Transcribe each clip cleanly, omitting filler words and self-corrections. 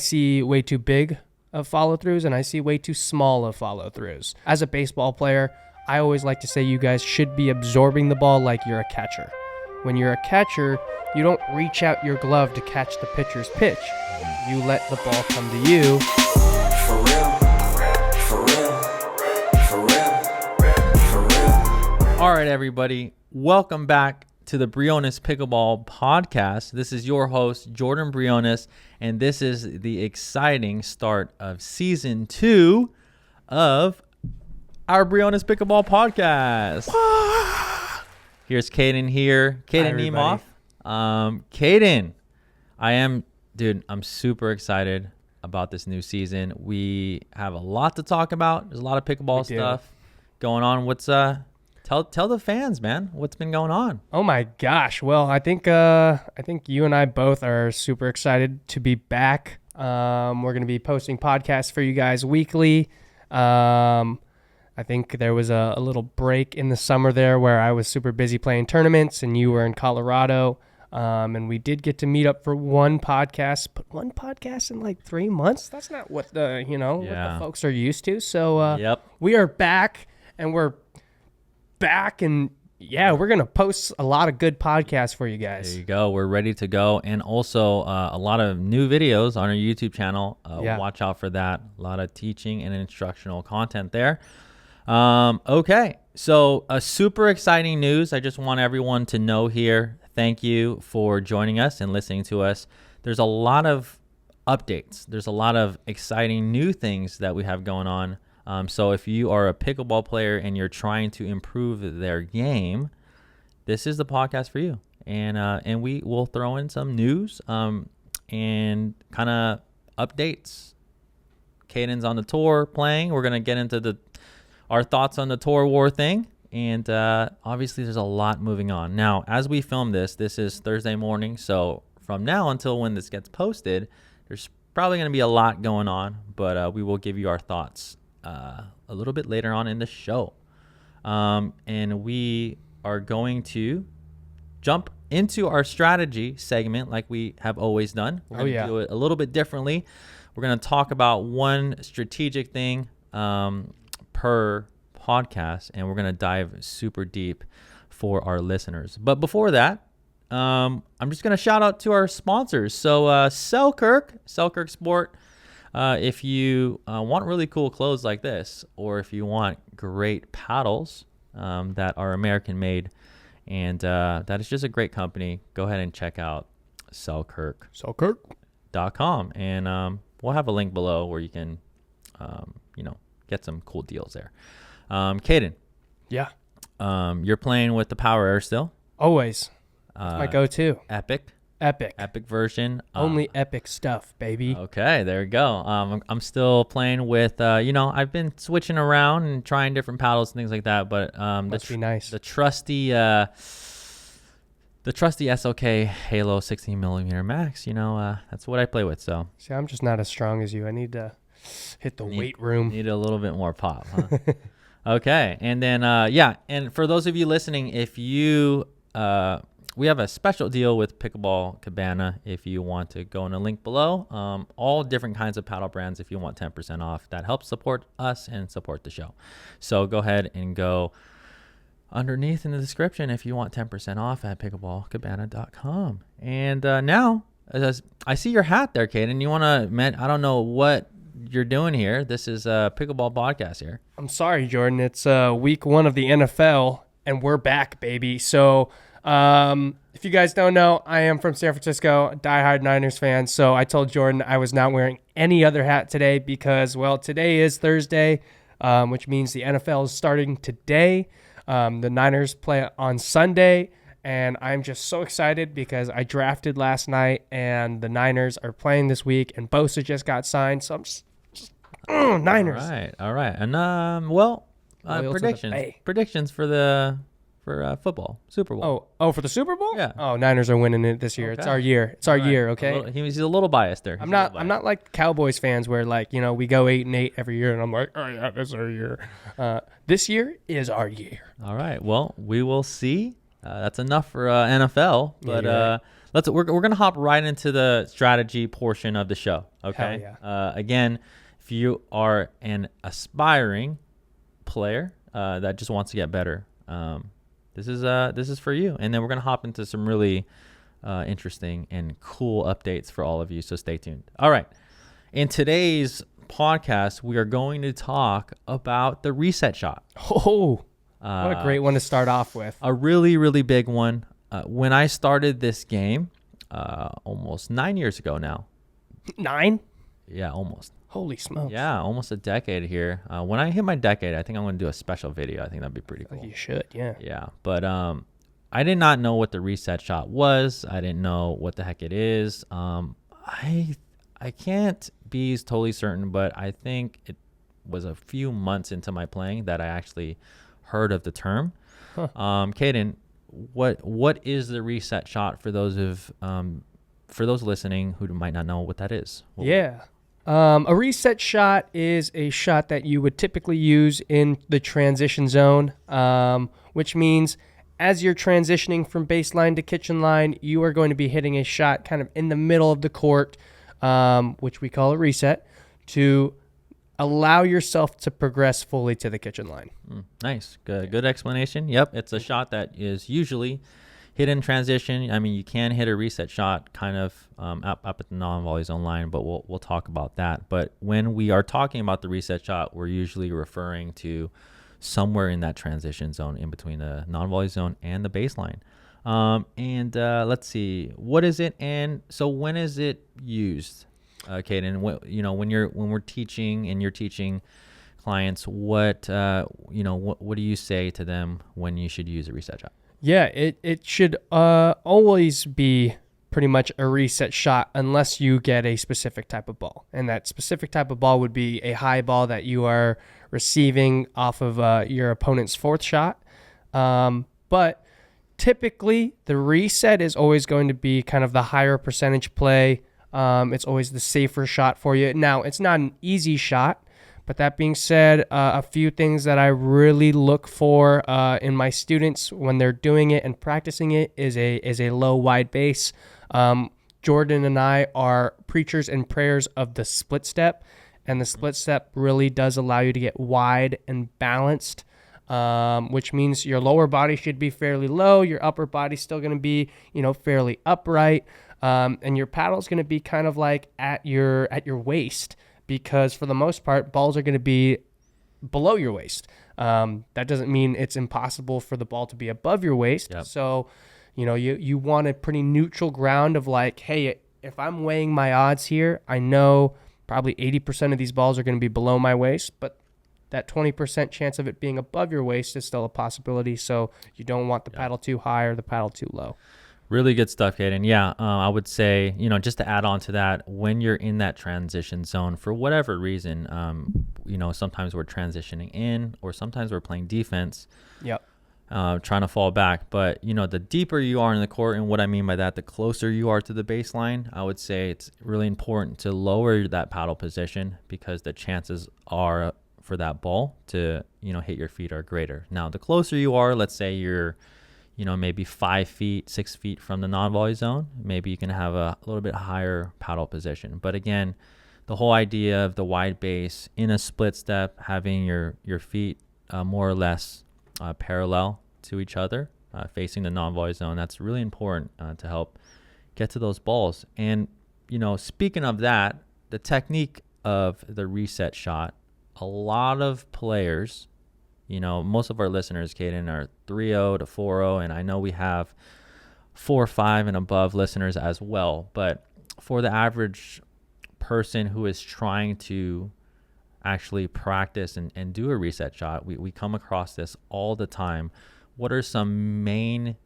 see way too big of follow-throughs and I see way too small of follow-throughs. As a baseball player, I always like to say you guys should be absorbing the ball like you're a catcher. When you're a catcher, you don't reach out your glove to catch the pitcher's pitch. You let the ball come to you. For real, for real, for real, for real. All right, everybody. Welcome back to the Briones Pickleball Podcast. This is your host, Jordan Briones, and this is the exciting start of Season 2 of our Briones Pickleball Podcast. Here's Caden here. Caden Niemoff. Caden, I'm super excited about this new season. We have a lot to talk about. There's a lot of pickleball stuff going on. What's tell the fans, man, what's been going on? Oh my gosh. Well, I think you and I both are super excited to be back. We're going to be posting podcasts for you guys weekly. I think there was a little break in the summer there where I was super busy playing tournaments and you were in Colorado. And we did get to meet up for one podcast, but one podcast in like 3 months. That's not what what the folks are used to. So we are back and we're going to post a lot of good podcasts for you guys. There you go. We're ready to go. And also a lot of new videos on our YouTube channel. Watch out for that. A lot of teaching and instructional content there. Okay. So super exciting news. I just want everyone to know here. Thank you for joining us and listening to us. There's a lot of updates. There's a lot of exciting new things that we have going on. So if you are a pickleball player and you're trying to improve their game, this is the podcast for you. And we will throw in some news and kind of updates. Caden's on the tour playing. We're going to get into our thoughts on the tour war thing. And obviously there's a lot moving on. Now, as we film this is Thursday morning. So from now until when this gets posted, there's probably going to be a lot going on. But we will give you our thoughts a little bit later on in the show. And we are going to jump into our strategy segment like we have always done. We're going to do it a little bit differently. We're going to talk about one strategic thing per podcast, and we're going to dive super deep for our listeners. But before that, I'm just going to shout out to our sponsors. So Selkirk Sport. If you want really cool clothes like this, or if you want great paddles that are American made, and that is just a great company, go ahead and check out Selkirk.com. And we'll have a link below where you can, get some cool deals there. Caden. Yeah. You're playing with the Power Air still? Always. That's my go-to. Epic version. Only epic stuff, baby. Okay, there you go. I'm still playing with, I've been switching around and trying different paddles and things like that, but must be nice. The trusty SOK Halo 16mm Max, that's what I play with. So see, I'm just not as strong as you. I need to hit the weight room. Need a little bit more pop, huh? Okay, and then and for those of you listening, if you we have a special deal with Pickleball Cabana. If you want to go in a link below, all different kinds of paddle brands. If you want 10% off, that helps support us and support the show. So go ahead and go underneath in the description if you want 10% off at pickleballcabana.com. And now, as I see your hat there, Caden. You want to? I don't know what you're doing here. This is a pickleball podcast here. I'm sorry, Jordan. It's week 1 of the NFL, and we're back, baby. So. If you guys don't know, I am from San Francisco, a diehard Niners fan. So I told Jordan I was not wearing any other hat today because, well, today is Thursday, which means the NFL is starting today. The Niners play on Sunday, and I'm just so excited because I drafted last night, and the Niners are playing this week, and Bosa just got signed. So I'm just Niners. All right. And predictions for football, Super Bowl. Oh, for the Super Bowl? Yeah. Oh, Niners are winning it this year. Okay. It's our year. It's our year, okay? He's a little biased there. I'm not like Cowboys fans where we go 8-8 every year and I'm like, oh yeah, this is our year. This year is our year. All right. Well, we will see. That's enough for NFL, but we're gonna hop right into the strategy portion of the show. Okay. Hell yeah. Again, if you are an aspiring player that just wants to get better, this is for you. And then we're gonna hop into some really interesting and cool updates for all of you. So stay tuned. All right. In today's podcast, we are going to talk about the reset shot. Oh, what a great one to start off with. A really, really big one. When I started this game almost 9 years ago now. 9? Yeah, almost. Holy smokes. Yeah, almost a decade here. When I hit my decade, I think I'm going to do a special video. I think that'd be pretty cool. You should, yeah. Yeah, but I did not know what the reset shot was. I didn't know what the heck it is. I can't be totally certain, but I think it was a few months into my playing that I actually heard of the term. Huh. Caden, what is the reset shot for those listening who might not know what that is? Yeah. A reset shot is a shot that you would typically use in the transition zone, which means as you're transitioning from baseline to kitchen line, you are going to be hitting a shot kind of in the middle of the court, which we call a reset, to allow yourself to progress fully to the kitchen line. Nice. Good explanation. Yep. It's a shot that is usually hit in transition. I mean, you can hit a reset shot kind of up at the non-volley zone line, but we'll talk about that. But when we are talking about the reset shot, we're usually referring to somewhere in that transition zone in between the non-volley zone and the baseline. Let's see, what is it? And so when is it used? Caden, when we're teaching and you're teaching clients, what do you say to them when you should use a reset shot? Yeah, it should always be pretty much a reset shot unless you get a specific type of ball. And that specific type of ball would be a high ball that you are receiving off of your opponent's fourth shot. But typically, the reset is always going to be kind of the higher percentage play. It's always the safer shot for you. Now, it's not an easy shot, but that being said, a few things that I really look for in my students when they're doing it and practicing it is a low, wide base. Jordan and I are preachers and prayers of the split step, and the split step really does allow you to get wide and balanced, which means your lower body should be fairly low, your upper body's still going to be, fairly upright. And your paddle is going to be kind of like at your waist, because for the most part, balls are going to be below your waist. That doesn't mean it's impossible for the ball to be above your waist. Yep. So, you want a pretty neutral ground of like, hey, if I'm weighing my odds here, I know probably 80% of these balls are going to be below my waist, but that 20% chance of it being above your waist is still a possibility. So you don't want the paddle too high or the paddle too low. Really good stuff, Caden. Yeah, I would say, just to add on to that, when you're in that transition zone, for whatever reason, sometimes we're transitioning in or sometimes we're playing defense. Yep. Trying to fall back. But, the deeper you are in the court, and what I mean by that, the closer you are to the baseline, I would say it's really important to lower that paddle position, because the chances are for that ball to, hit your feet are greater. Now, the closer you are, let's say you're maybe 5 feet, 6 feet from the non-volley zone, maybe you can have a little bit higher paddle position. But again, the whole idea of the wide base in a split step, having your feet more or less parallel to each other, facing the non-volley zone, that's really important to help get to those balls. And, speaking of that, the technique of the reset shot, a lot of players, most of our listeners, Caden, are 3-0 to 4-0, and I know we have 4-5 and above listeners as well. But for the average person who is trying to actually practice and do a reset shot, we come across this all the time. What are some main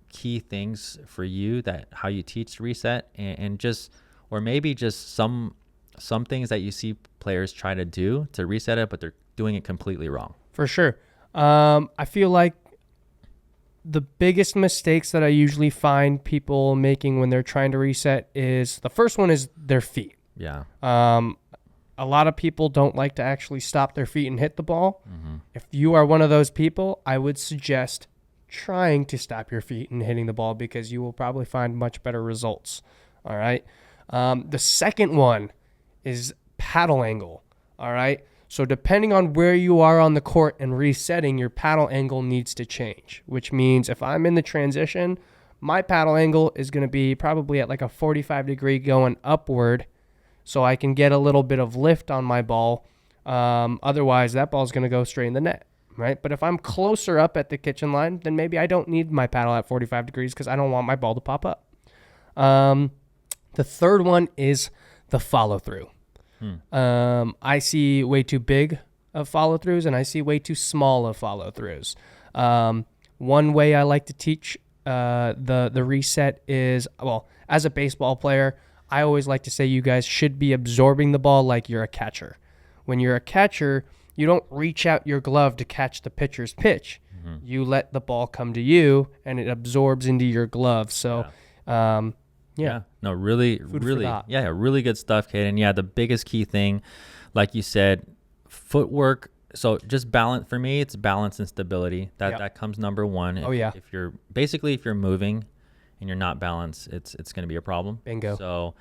key things for you that how you teach reset, and just, or maybe just some things that you see players try to do to reset it, but they're doing it completely wrong? For sure. I feel like the biggest mistakes that I usually find people making when they're trying to reset is, the first one is their feet. Yeah. A lot of people don't like to actually stop their feet and hit the ball. Mm-hmm. If you are one of those people, I would suggest trying to stop your feet and hitting the ball, because you will probably find much better results. All right. The second one is paddle angle. All right. So depending on where you are on the court and resetting, your paddle angle needs to change, which means if I'm in the transition, my paddle angle is going to be probably at like a 45 degree going upward, so I can get a little bit of lift on my ball. Otherwise, that ball is going to go straight in the net, right? But if I'm closer up at the kitchen line, then maybe I don't need my paddle at 45 degrees because I don't want my ball to pop up. The third one is the follow through. I see way too big of follow throughs, and I see way too small of follow throughs. One way I like to teach the reset is, well, as a baseball player, I always like to say you guys should be absorbing the ball like you're a catcher. When you're a catcher, you don't reach out your glove to catch the pitcher's pitch. You let the ball come to you, and it absorbs into your glove. So, No, really, really good stuff, Caden. Yeah, the biggest key thing, like you said, footwork. So just balance. For me, it's balance and stability. That comes number one. If you're moving and you're not balanced, it's going to be a problem. Bingo. So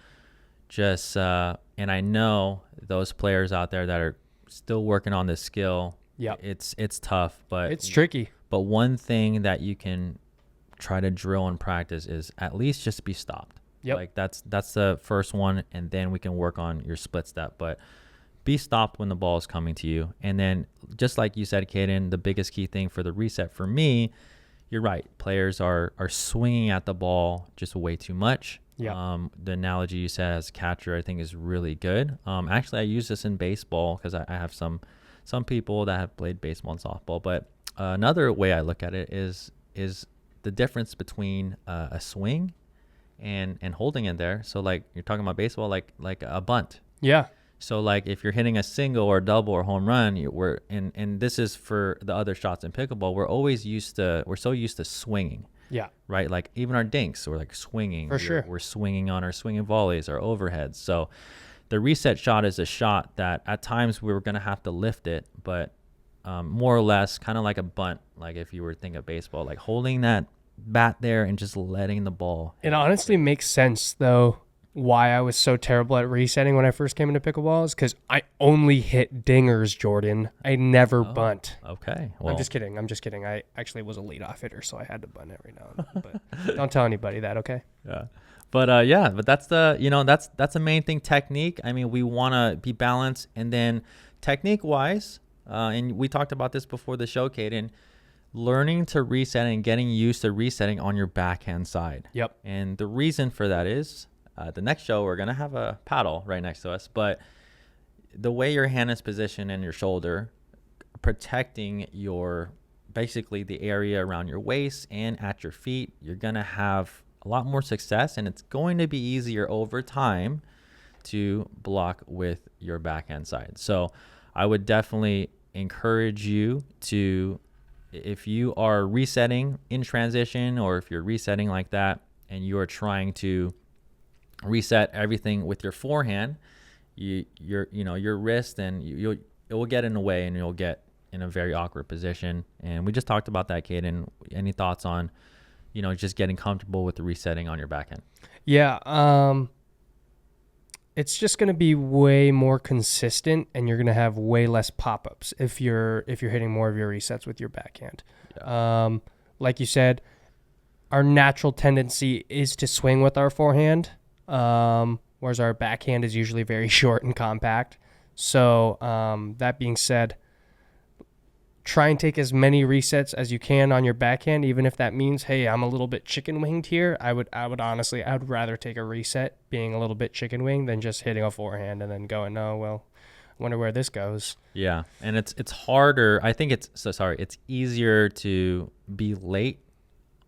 just and I know those players out there that are still working on this skill. Yeah, it's tough, but it's tricky. But one thing that you can try to drill and practice is at least just be stopped. Yep. Like that's the first one, and then we can work on your split step. But be stopped when the ball is coming to you. And then just like you said, Caden, the biggest key thing for the reset for me, you're right. Players are swinging at the ball just way too much. Yeah. The analogy you said as catcher, I think, is really good. Actually, I use this in baseball because I have some people that have played baseball and softball. But another way I look at it is the difference between a swing and holding it there. So like you're talking about baseball, like a bunt. Yeah. So like if you're hitting a single or double or home run, and this is for the other shots in pickleball, we're so used to swinging. Yeah. Right. Like even our dinks, we're like swinging. For sure. We're swinging on our swinging volleys, our overheads. So the reset shot is a shot that at times we were going to have to lift it, but more or less kind of like a bunt. Like if you were thinking of baseball, like holding that bat there and just letting the ball. It honestly makes sense though why I was so terrible at resetting when I first came into pickleball, is because I only hit dingers, Jordan. I never bunt. Okay. Well, I'm just kidding. I actually was a leadoff hitter, so I had to bunt every now and then. But don't tell anybody that, okay? Yeah. But that's the main thing. Technique. I mean, we want to be balanced, and then technique wise, and we talked about this before the show, Caden, learning to reset and getting used to resetting on your backhand side. Yep. And the reason for that is the next show, we're going to have a paddle right next to us, but the way your hand is positioned and your shoulder, protecting basically the area around your waist and at your feet, you're going to have a lot more success, and it's going to be easier over time to block with your backhand side. So I would definitely encourage you to, if you are resetting in transition, or if you're resetting like that and you are trying to reset everything with your forehand, your wrist, and it will get in the way, and you'll get in a very awkward position. And we just talked about that, Caden. Any thoughts on, just getting comfortable with the resetting on your backhand? Yeah. It's just going to be way more consistent, and you're going to have way less pop-ups if you're hitting more of your resets with your backhand. Yeah. Like you said, our natural tendency is to swing with our forehand, whereas our backhand is usually very short and compact. So that being said, try and take as many resets as you can on your backhand, even if that means, hey, I'm a little bit chicken winged here. I would honestly rather take a reset being a little bit chicken winged than just hitting a forehand and then going, oh, well, I wonder where this goes. Yeah. And it's harder. I think it's easier to be late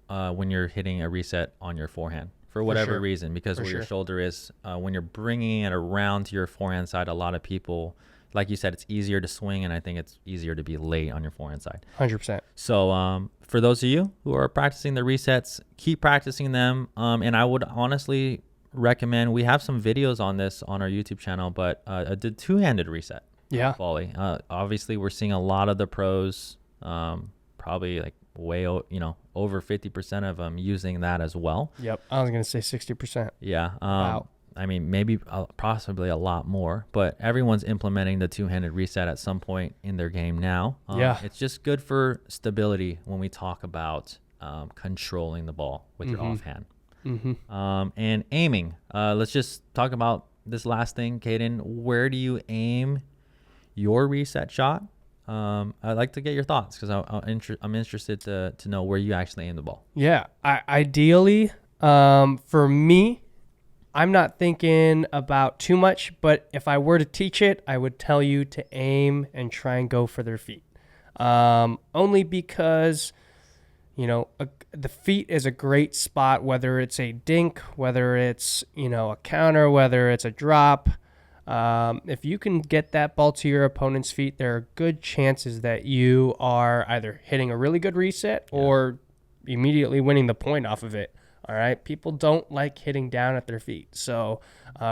when you're hitting a reset on your forehand for whatever reason, because where your shoulder is, when you're bringing it around to your forehand side, a lot of people, like you said, it's easier to swing, and I think it's easier to be late on your forehand side. 100%. So for those of you who are practicing the resets, keep practicing them. And I would honestly recommend, we have some videos on this on our YouTube channel, but I did two-handed reset. Yeah. Volley. Obviously, we're seeing a lot of the pros, probably like over 50% of them using that as well. Yep. I was going to say 60%. Yeah. Wow. I mean, maybe possibly a lot more, but everyone's implementing the two-handed reset at some point in their game now. Yeah. It's just good for stability when we talk about controlling the ball with your offhand. And aiming. Let's just talk about this last thing, Caden. Where do you aim your reset shot? I'd like to get your thoughts because I'm interested to know where you actually aim the ball. Yeah. Ideally, for me, I'm not thinking about too much, but if I were to teach it, I would tell you to aim and try and go for their feet. Only because, the feet is a great spot, whether it's a dink, whether it's, a counter, whether it's a drop. If you can get that ball to your opponent's feet, there are good chances that you are either hitting a really good reset or immediately winning the point off of it. All right. People don't like hitting down at their feet. So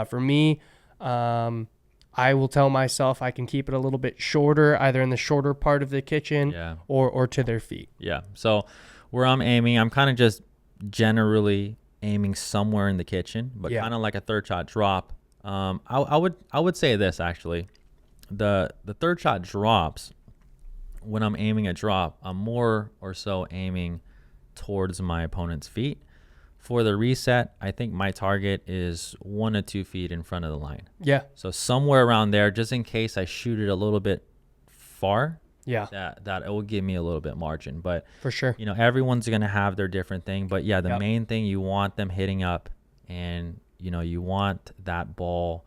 for me, I will tell myself I can keep it a little bit shorter, either in the shorter part of the kitchen or to their feet. Yeah. So where I'm aiming, I'm kind of just generally aiming somewhere in the kitchen, but kind of like a third shot drop. I would say this actually, the third shot drops. When I'm aiming a drop, I'm more or so aiming towards my opponent's feet. For the reset, I think my target is 1 to 2 feet in front of the line. Yeah. So somewhere around there, just in case I shoot it a little bit far. Yeah. That it will give me a little bit margin. But for sure, everyone's gonna have their different thing. But yeah, the main thing, you want them hitting up, and you want that ball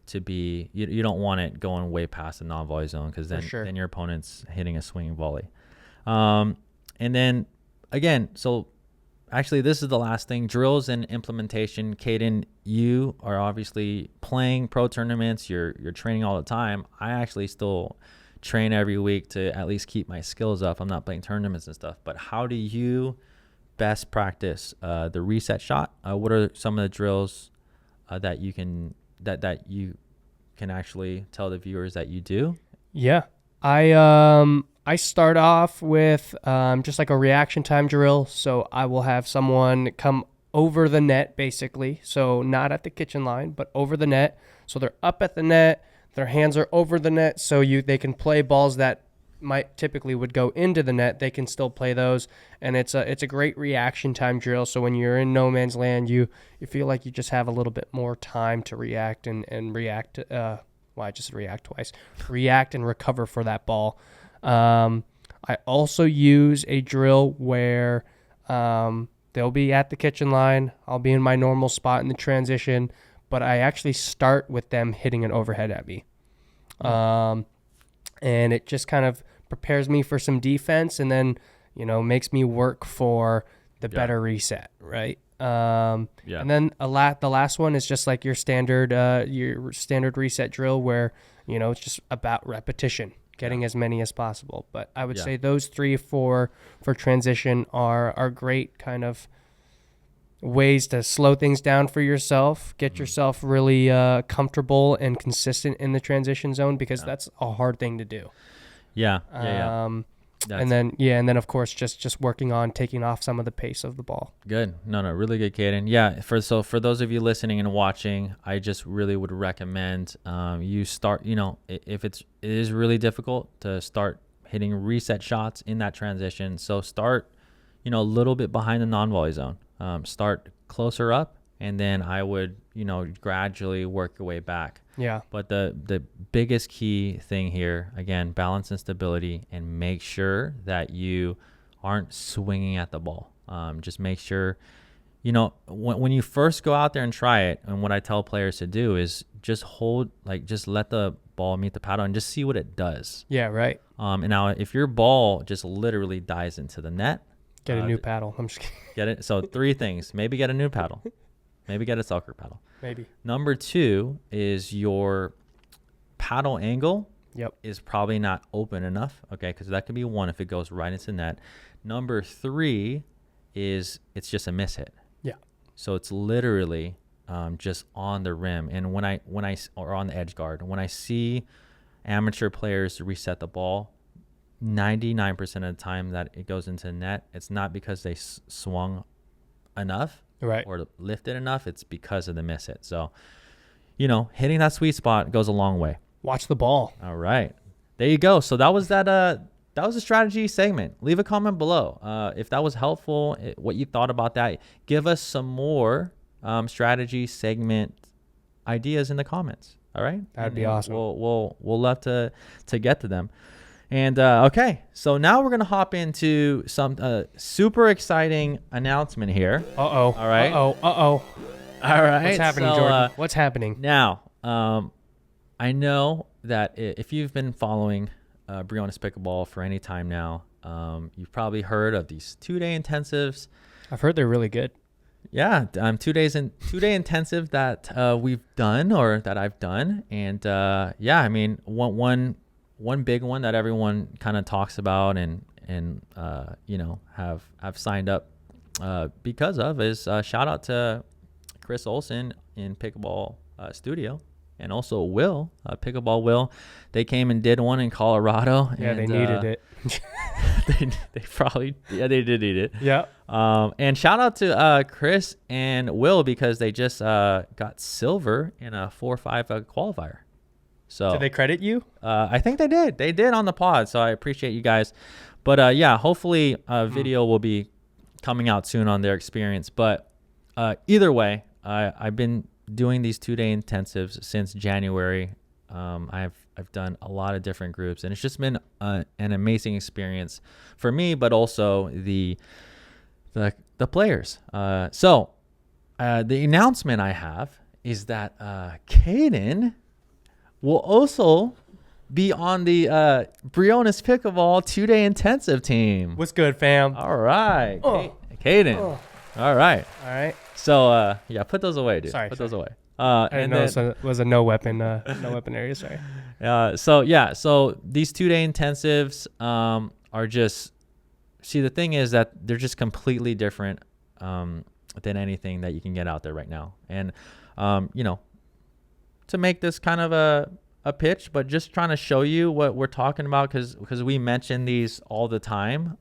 to be. You don't want it going way past the non-volley zone, because then your opponent's hitting a swinging volley. And then again, so. Actually, this is the last thing, drills and implementation. Caden, you are obviously playing pro tournaments. You're training all the time. I actually still train every week to at least keep my skills up. I'm not playing tournaments and stuff. But how do you best practice the reset shot? What are some of the drills that you can actually tell the viewers that you do? Yeah, I start off with just like a reaction time drill. So I will have someone come over the net, basically. So not at the kitchen line, but over the net. So they're up at the net. Their hands are over the net. So they can play balls that typically would go into the net. They can still play those. And it's a great reaction time drill. So when you're in no man's land, you feel like you just have a little bit more time to react and react. I just react twice. React and recover for that ball. I also use a drill where they'll be at the kitchen line. I'll be in my normal spot in the transition, but I actually start with them hitting an overhead at me. And it just kind of prepares me for some defense, and then, makes me work for the better reset, right? And then the last one is just like your standard reset drill where, it's just about repetition. Getting as many as possible. But I would say those 3 for transition are great kind of ways to slow things down for yourself, get yourself really comfortable and consistent in the transition zone, because that's a hard thing to do. And then of course just working on taking off some of the pace of the ball. Good. No, really good, Caden. Yeah. For those of you listening and watching, I just really would recommend you start. If it is really difficult to start hitting reset shots in that transition, so start, a little bit behind the non-volley zone. Start closer up, and then I would, gradually work your way back. Yeah. But the biggest key thing here, again, balance and stability, and make sure that you aren't swinging at the ball. Just make sure, when you first go out there and try it, and what I tell players to do is just just let the ball meet the paddle and just see what it does. Yeah, right. And now if your ball just literally dives into the net, get a new paddle. I'm just kidding. Get it. So 3 things, maybe get a new paddle. Maybe get a soccer paddle. Maybe. Number 2 is your paddle angle is probably not open enough, okay, because that could be 1 if it goes right into the net. Number 3 is it's just a miss hit. Yeah. So it's literally just on the rim. And when I or on the edge guard, when I see amateur players reset the ball, 99% of the time that it goes into net, it's not because they swung enough or lifted enough. It's because of the miss hit. So, hitting that sweet spot goes a long way. Watch the ball. All right. There you go. So that was that was a strategy segment. Leave a comment below if that was helpful, what you thought about that. Give us some more strategy segment ideas in the comments. All right? That'd be awesome. We'll love to get to them. And okay, so now we're gonna hop into some super exciting announcement here. All right. All right. What's happening, Jordan? What's happening? Now, I know that if you've been following Briones Pickleball for any time now, you've probably heard of these 2-day intensives. I've heard they're really good. Yeah, 2 day intensive that we've done or that I've done, and yeah, I mean one big one that everyone kind of talks about and have signed up because of is shout out to Chris Olson in Pickleball Studio. And also Will, Pickleball Will, they came and did one in Colorado. Yeah, and, they needed it. they probably, they did need it. Yeah. And shout out to Chris and Will because they just got silver in a 4-5 qualifier. So did they credit you? I think they did. They did on the pod. So I appreciate you guys. But yeah, hopefully a video will be coming out soon on their experience. But either way, I've been doing these 2-day intensives since January. I've done a lot of different groups, and it's just been an amazing experience for me, but also the players. So the announcement I have is that Caden will also be on the Briones Pickleball 2-day intensive team. What's good, fam? All right, Caden. All right. So yeah, put those away, dude. Sorry. Put those away. I didn't know it was a no weapon area. Sorry. So yeah, so these 2-day intensives are just, see, the thing is that they're just completely different than anything that you can get out there right now. And to make this kind of a pitch, but just trying to show you what we're talking about, because we mention these all the time.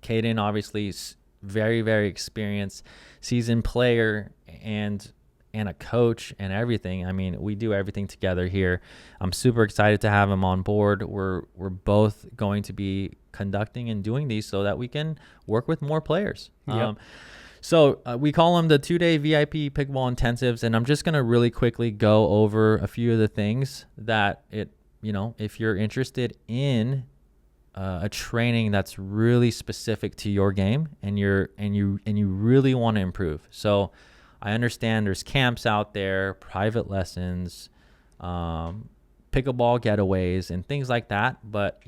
Caden obviously is very, very experienced, seasoned player, and a coach and everything. I mean, we do everything together here. I'm super excited to have him on board. We're both going to be conducting and doing these so that we can work with more players. Yep. So we call them the 2-day VIP pickleball intensives, and I'm just going to really quickly go over a few of the things that if you're interested in a training that's really specific to your game and you really want to improve. So I understand there's camps out there, private lessons, pickleball getaways and things like that, but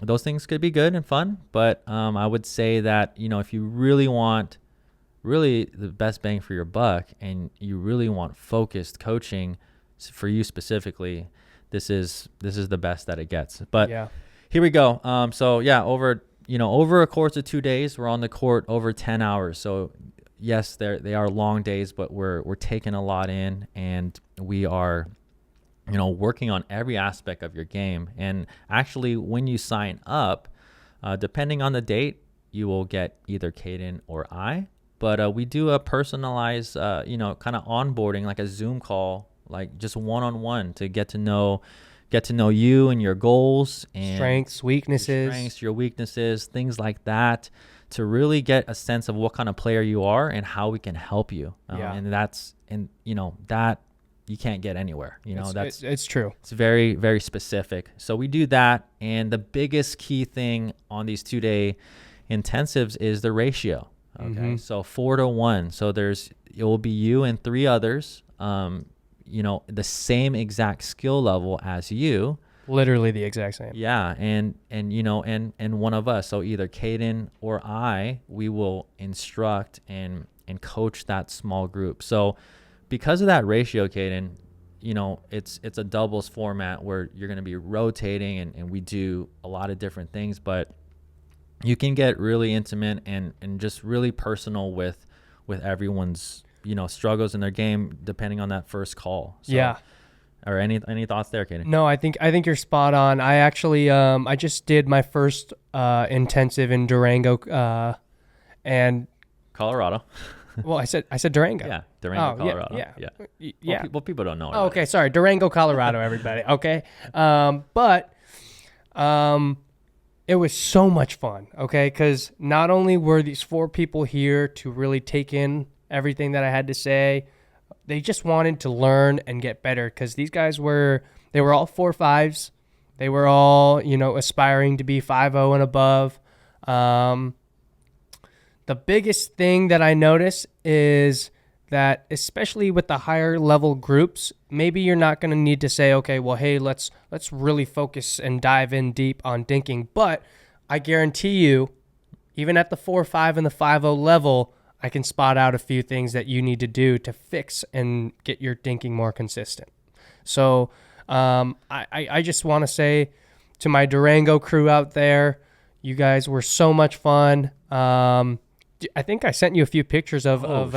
those things could be good and fun, but I would say that if you really want the best bang for your buck and you really want focused coaching for you specifically, this is the best that it gets. But yeah. Here we go. So yeah, over a course of 2 days, we're on the court over 10 hours. So yes, they are long days, but we're taking a lot in, and we are, working on every aspect of your game. And actually, when you sign up, depending on the date, you will get either Caden or I. But we do a personalized, kind of onboarding, like a Zoom call, like just one-on-one to get to know you and your goals and strengths, weaknesses, your weaknesses, things like that, to really get a sense of what kind of player you are and how we can help you. And that you can't get anywhere. It's true. It's very, very specific. So we do that. And the biggest key thing on these 2-day intensives is the ratio. Okay. Mm-hmm. So 4-to-1. So it will be you and 3 others, the same exact skill level as you. Literally the exact same. Yeah. And one of us. So either Caden or I, we will instruct and coach that small group. So because of that ratio, Caden, it's a doubles format where you're going to be rotating and we do a lot of different things, but you can get really intimate and just really personal with everyone's, struggles in their game, depending on that first call. So, yeah. Or any thoughts there, Kaden? No, I think you're spot on. I actually I just did my first intensive in Durango and Colorado. well, I said Durango. Yeah, Durango, Oh, Colorado. Yeah. Well, people don't know. Oh, okay, sorry. Durango, Colorado, everybody. Okay. But it was so much fun, okay? Because not only were these 4 people here to really take in everything that I had to say, they just wanted to learn and get better because these guys were all 4.5s. They were all, aspiring to be 5.0 and above. The biggest thing that I notice is that, especially with the higher level groups, maybe you're not going to need to say, okay, well, hey, let's really focus and dive in deep on dinking. But I guarantee you, even at the 4.5 and the 5.0 level, I can spot out a few things that you need to do to fix and get your dinking more consistent. So I just want to say to my Durango crew out there, you guys were so much fun. I think I sent you a few pictures of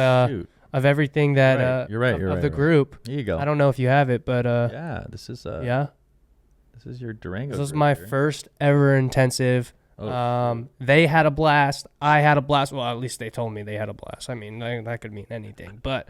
everything that you're right. of the group. There you go. I don't know if you have it, but yeah, this is this is your Durango. This was my first ever intensive. They had a blast. I had a blast. Well, at least they told me they had a blast. I mean, that could mean anything, but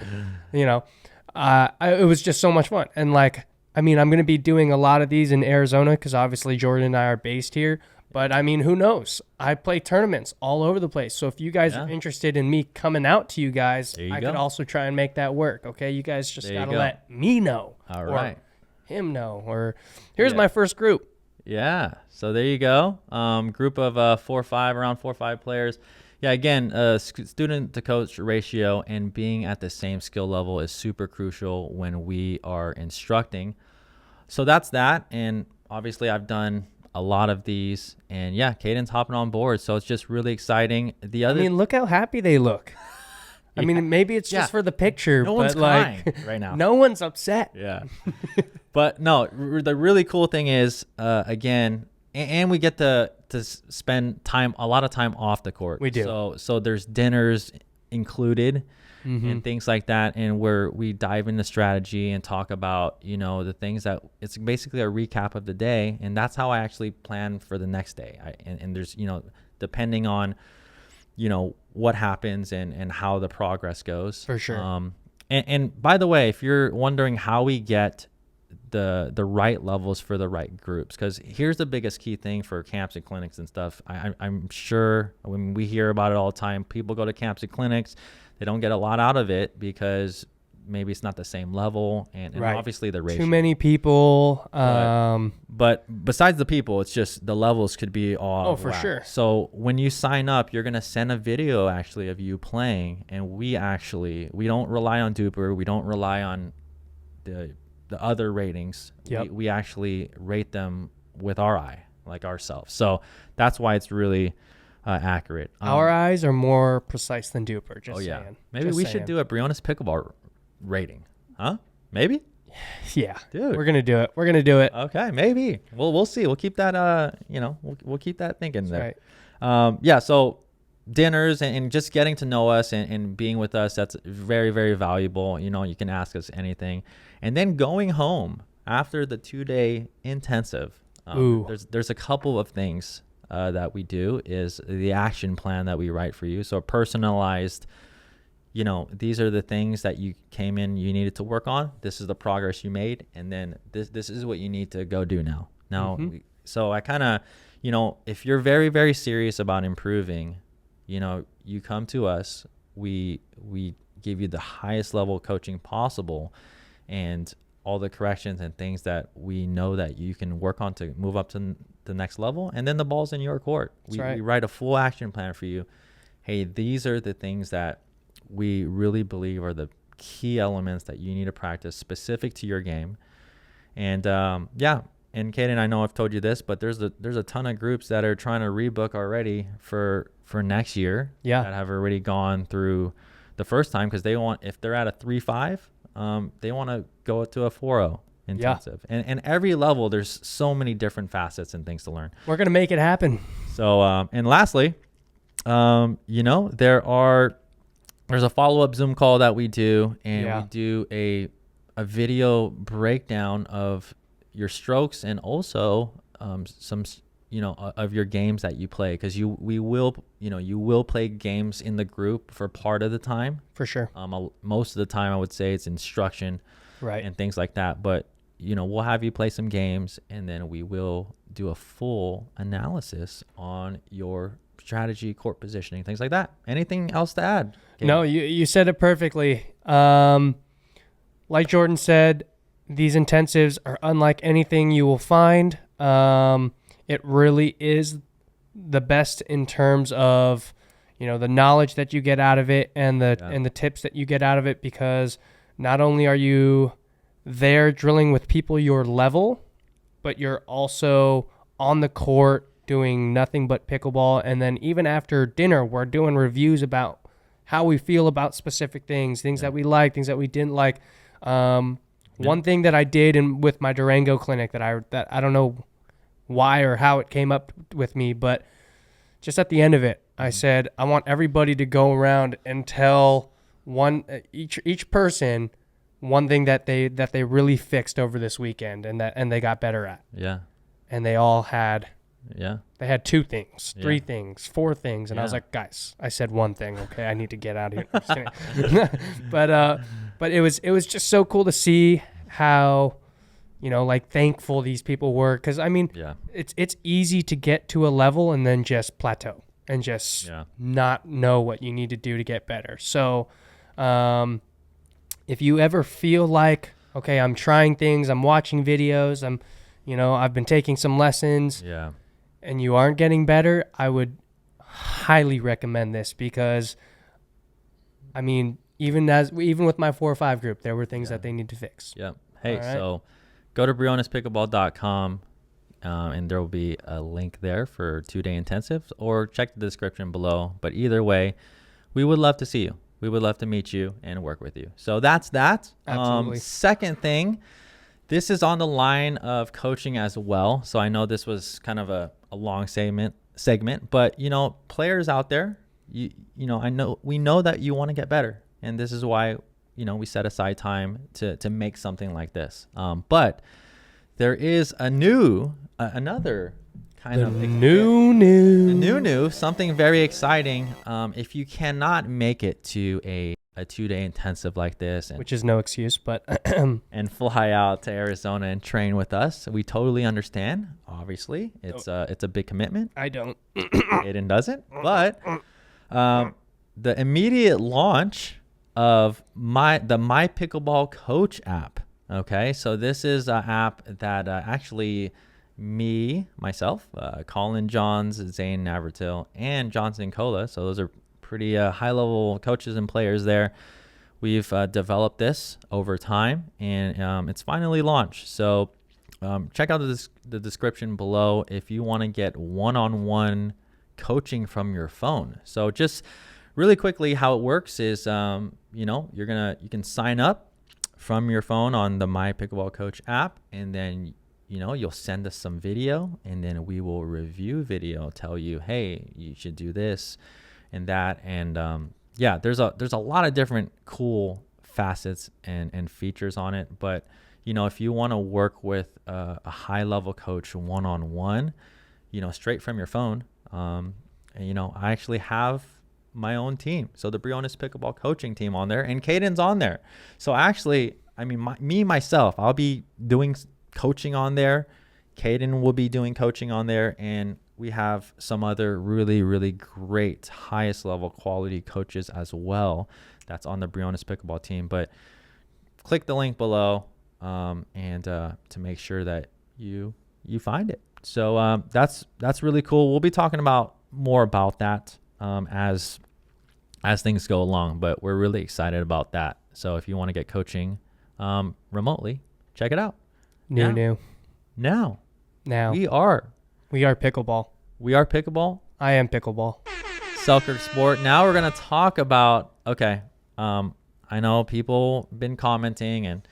it was just so much fun. And I'm going to be doing a lot of these in Arizona because obviously Jordan and I are based here. But I mean, who knows? I play tournaments all over the place. So if you guys are interested in me coming out to you guys, I could also try and make that work. Okay, you guys just gotta let me know. All right. Or him know. Or here's my first group. Yeah. So there you go. Group of around 4 or 5 players. Yeah. Again, student to coach ratio and being at the same skill level is super crucial when we are instructing. So that's that. And obviously, I've done a lot of these, and yeah, Caden's hopping on board. So it's just really exciting. Look how happy they look. I mean, maybe it's just for the picture, no but one's crying right now. No one's upset. Yeah. But no, the really cool thing is, again, and we get to spend a lot of time off the court. We do. So there's dinners included and things like that, and where we dive into strategy and talk about, the things that it's basically a recap of the day. And that's how I actually plan for the next day. And there's, depending on, what happens and how the progress goes. For sure. And by the way, if you're wondering how we get the right levels for the right groups, because here's the biggest key thing for camps and clinics and stuff. I'm sure when we hear about it all the time, people go to camps and clinics, they don't get a lot out of it because maybe it's not the same level and obviously the ratio. Too many people. But besides the people, it's just the levels could be all for sure. So when you sign up, you're going to send a video actually of you playing, and we don't rely on Duper. We don't rely on the other ratings. Yep. We actually rate them with our eye, like ourselves. So that's why it's really accurate. Our eyes are more precise than Duper. Just saying. Maybe we should do a Briones Pickleball rating, huh? Maybe. Yeah, dude, we're gonna do it. Okay, maybe. Well, we'll see. We'll keep that. We'll keep that thinking there. Right. Yeah. So dinners and just getting to know us and being with us, that's very, very valuable. You can ask us anything, and then going home after the 2-day intensive. There's a couple of things that we do is the action plan that we write for you. So personalized. These are the things that you came in, you needed to work on. This is the progress you made. And then this is what you need to go do now. So I kind of, if you're very, very serious about improving, you come to us, we give you the highest level of coaching possible and all the corrections and things that we know that you can work on to move up to the next level. And then the ball's in your court. We write a full action plan for you. Hey, these are the things that we really believe are the key elements that you need to practice specific to your game. And and Kaden, I know I've told you this, but there's a ton of groups that are trying to rebook already for next year. Yeah. That have already gone through the first time because if they're at a 3.5, they want to go to a 4.0 intensive. Yeah. And every level, there's so many different facets and things to learn. We're gonna make it happen. So and lastly, there's a follow-up Zoom call that we do, and we do a video breakdown of your strokes and also some of your games that you play, because you will play games in the group for part of the time. For sure. Most of the time I would say it's instruction, Right. and things like that, but we'll have you play some games, and then we will do a full analysis on your strategy, court positioning, things like that. Anything else to add? No, you said it perfectly. Like Jordan said, these intensives are unlike anything you will find. It really is the best in terms of, the knowledge that you get out of it and the tips that you get out of it, because not only are you there drilling with people your level, but you're also on the court doing nothing but pickleball. And then even after dinner, we're doing reviews about how we feel about specific things that we like, things that we didn't like. One thing that I did with my Durango clinic that I don't know why or how it came up with me, but just at the end of it, I said, I want everybody to go around and tell each person one thing that they really fixed over this weekend and they got better at. Yeah. And they all had they had 2 things, 3 things, 4 things, and I was like, guys, I said 1 thing, okay? I need to get out of here. But it was just so cool to see how thankful these people were, because I mean, it's easy to get to a level and then just plateau and just not know what you need to do to get better. So if you ever feel like, okay, I'm trying things, I'm watching videos, I've been taking some lessons, and you aren't getting better, I would highly recommend this, because I mean, even with my 4 or 5 group, there were things that they need to fix. Yeah. Hey, so go to brionespickleball.com, and there will be a link there for 2-day intensives, or check the description below. But either way, we would love to see you. We would love to meet you and work with you. So that's that. Absolutely. Second thing, this is on the line of coaching as well. So I know this was kind of a long segment, but players out there, we know that you want to get better, and this is why we set aside time to make something like this. But there is another kind of new something very exciting. If you cannot make it to a 2-day intensive like this, which is no excuse, but and fly out to Arizona and train with us, we totally understand. Obviously, it's a big commitment. I don't. Aiden doesn't, but the immediate launch of the My Pickleball Coach app. Okay, so this is an app that actually myself, Colin Johns, Zane Navratil, and Johnson Cola, so those are pretty high-level coaches and players there. We've developed this over time, and it's finally launched. So check out the description below if you want to get one-on-one coaching from your phone. So just really quickly, how it works is, you can sign up from your phone on the My Pickleball Coach app, and then you'll send us some video, and then we will review video, tell you, hey, you should do this and that, and there's a lot of different cool facets and features on it. But if you want to work with a high level coach one-on-one, straight from your phone, I actually have my own team, so the Briones Pickleball coaching team on there, and Caden's on there. So actually, I mean, myself, I'll be doing coaching on there. Caden will be doing coaching on there, and we have some other really, really great highest level quality coaches as well that's on the Briones Pickleball team. But click the link below and to make sure that you find it. So that's really cool. We'll be talking about more about that as things go along, but we're really excited about that. So if you want to get coaching remotely, check it out. Now we are pickleball. We are pickleball. I am pickleball. Selkirk Sport. Now we're going to talk about, I know people been commenting and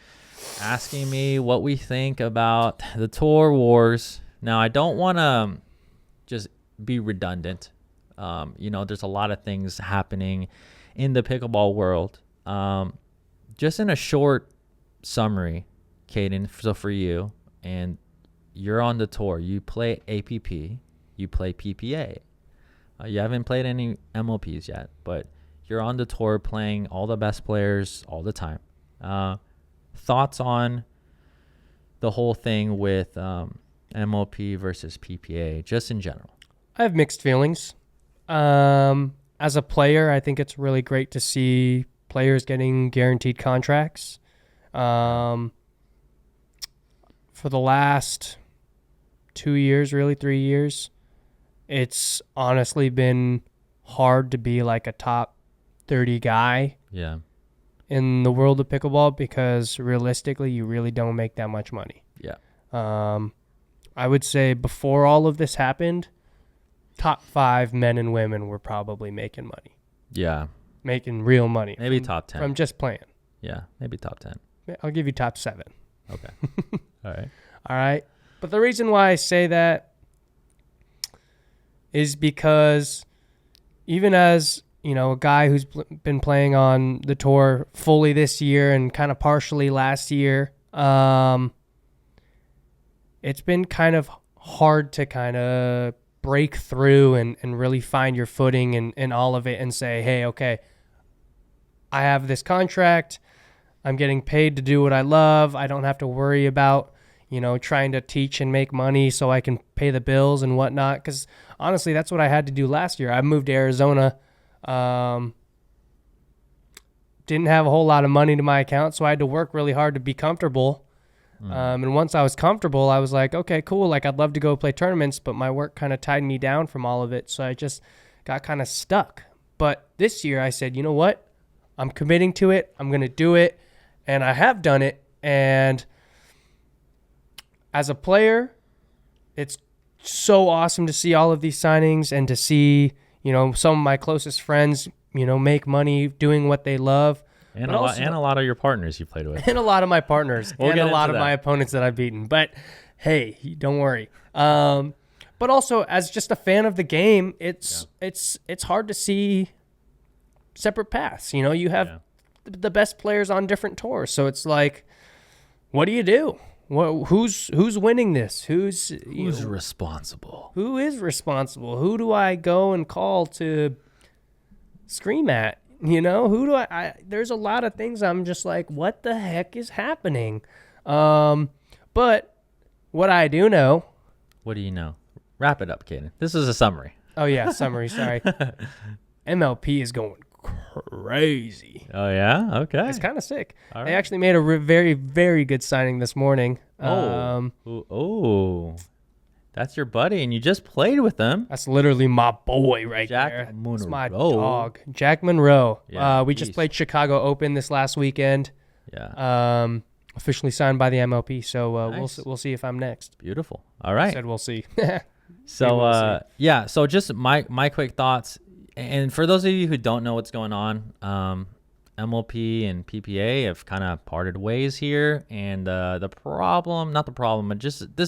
asking me what we think about the tour wars. Now, I don't want to just be redundant. There's a lot of things happening in the pickleball world. Just in a short summary, Caden, so for you, and you're on the tour, you play APP, you play PPA. You haven't played any MLPs yet, but you're on the tour playing all the best players all the time. Thoughts on the whole thing with MLP versus PPA, just in general? I have mixed feelings. As a player, I think it's really great to see players getting guaranteed contracts. For the last 2 years, really 3 years, it's honestly been hard to be like a top 30 guy Yeah. in the world of pickleball because realistically, you really don't make that much money. Yeah. I would say before all of this happened, top 5 men and women were probably making money, Yeah. making real money. Maybe from, top 10. from just playing. Yeah. Maybe top 10. I'll give you top 7. Okay. All right. All right. But the reason why I say that is because even as, a guy who's been playing on the tour fully this year and kind of partially last year, it's been kind of hard to kind of break through and really find your footing in all of it and say, hey, okay, I have this contract. I'm getting paid to do what I love. I don't have to worry about, trying to teach and make money so I can pay the bills and whatnot. Because honestly, that's what I had to do last year. I moved to Arizona. Didn't have a whole lot of money to my account, so I had to work really hard to be comfortable. And once I was comfortable, I was like, okay, cool. Like, I'd love to go play tournaments, but my work kind of tied me down from all of it. So I just got kind of stuck. But this year I said, you know what? I'm committing to it. I'm going to do it. And I have done it. And as a player, it's so awesome to see all of these signings and to see, some of my closest friends, make money doing what they love. And a lot of your partners you played with. And a lot of my partners. We'll and get a lot into of that. my opponents that I've beaten. But hey, don't worry. But also as just a fan of the game, it's hard to see separate paths. You have the best players on different tours. So it's like, what do you do? Who's winning this? Who's responsible? Who is responsible? Who do I go and call to scream at? Who do I there's a lot of things I'm just like, what the heck is happening? But what I do know. What do you know? Wrap it up, Caden. This is a summary. Oh, yeah, summary, sorry. MLP is going crazy. Oh, yeah? Okay. It's kind of sick. All They right. actually made a very, very good signing this morning. That's your buddy, and you just played with him. That's literally my boy right Jack there. Monroe. That's my dog. Jack Monroe. Yeah, we just beast. played Chicago Open this last weekend. Yeah. Officially signed by the MLP, so Nice. we'll see if I'm next. Beautiful. All right. Said we'll see. So, will see. so just my quick thoughts. And for those of you who don't know what's going on, MLP and PPA have kind of parted ways here. And this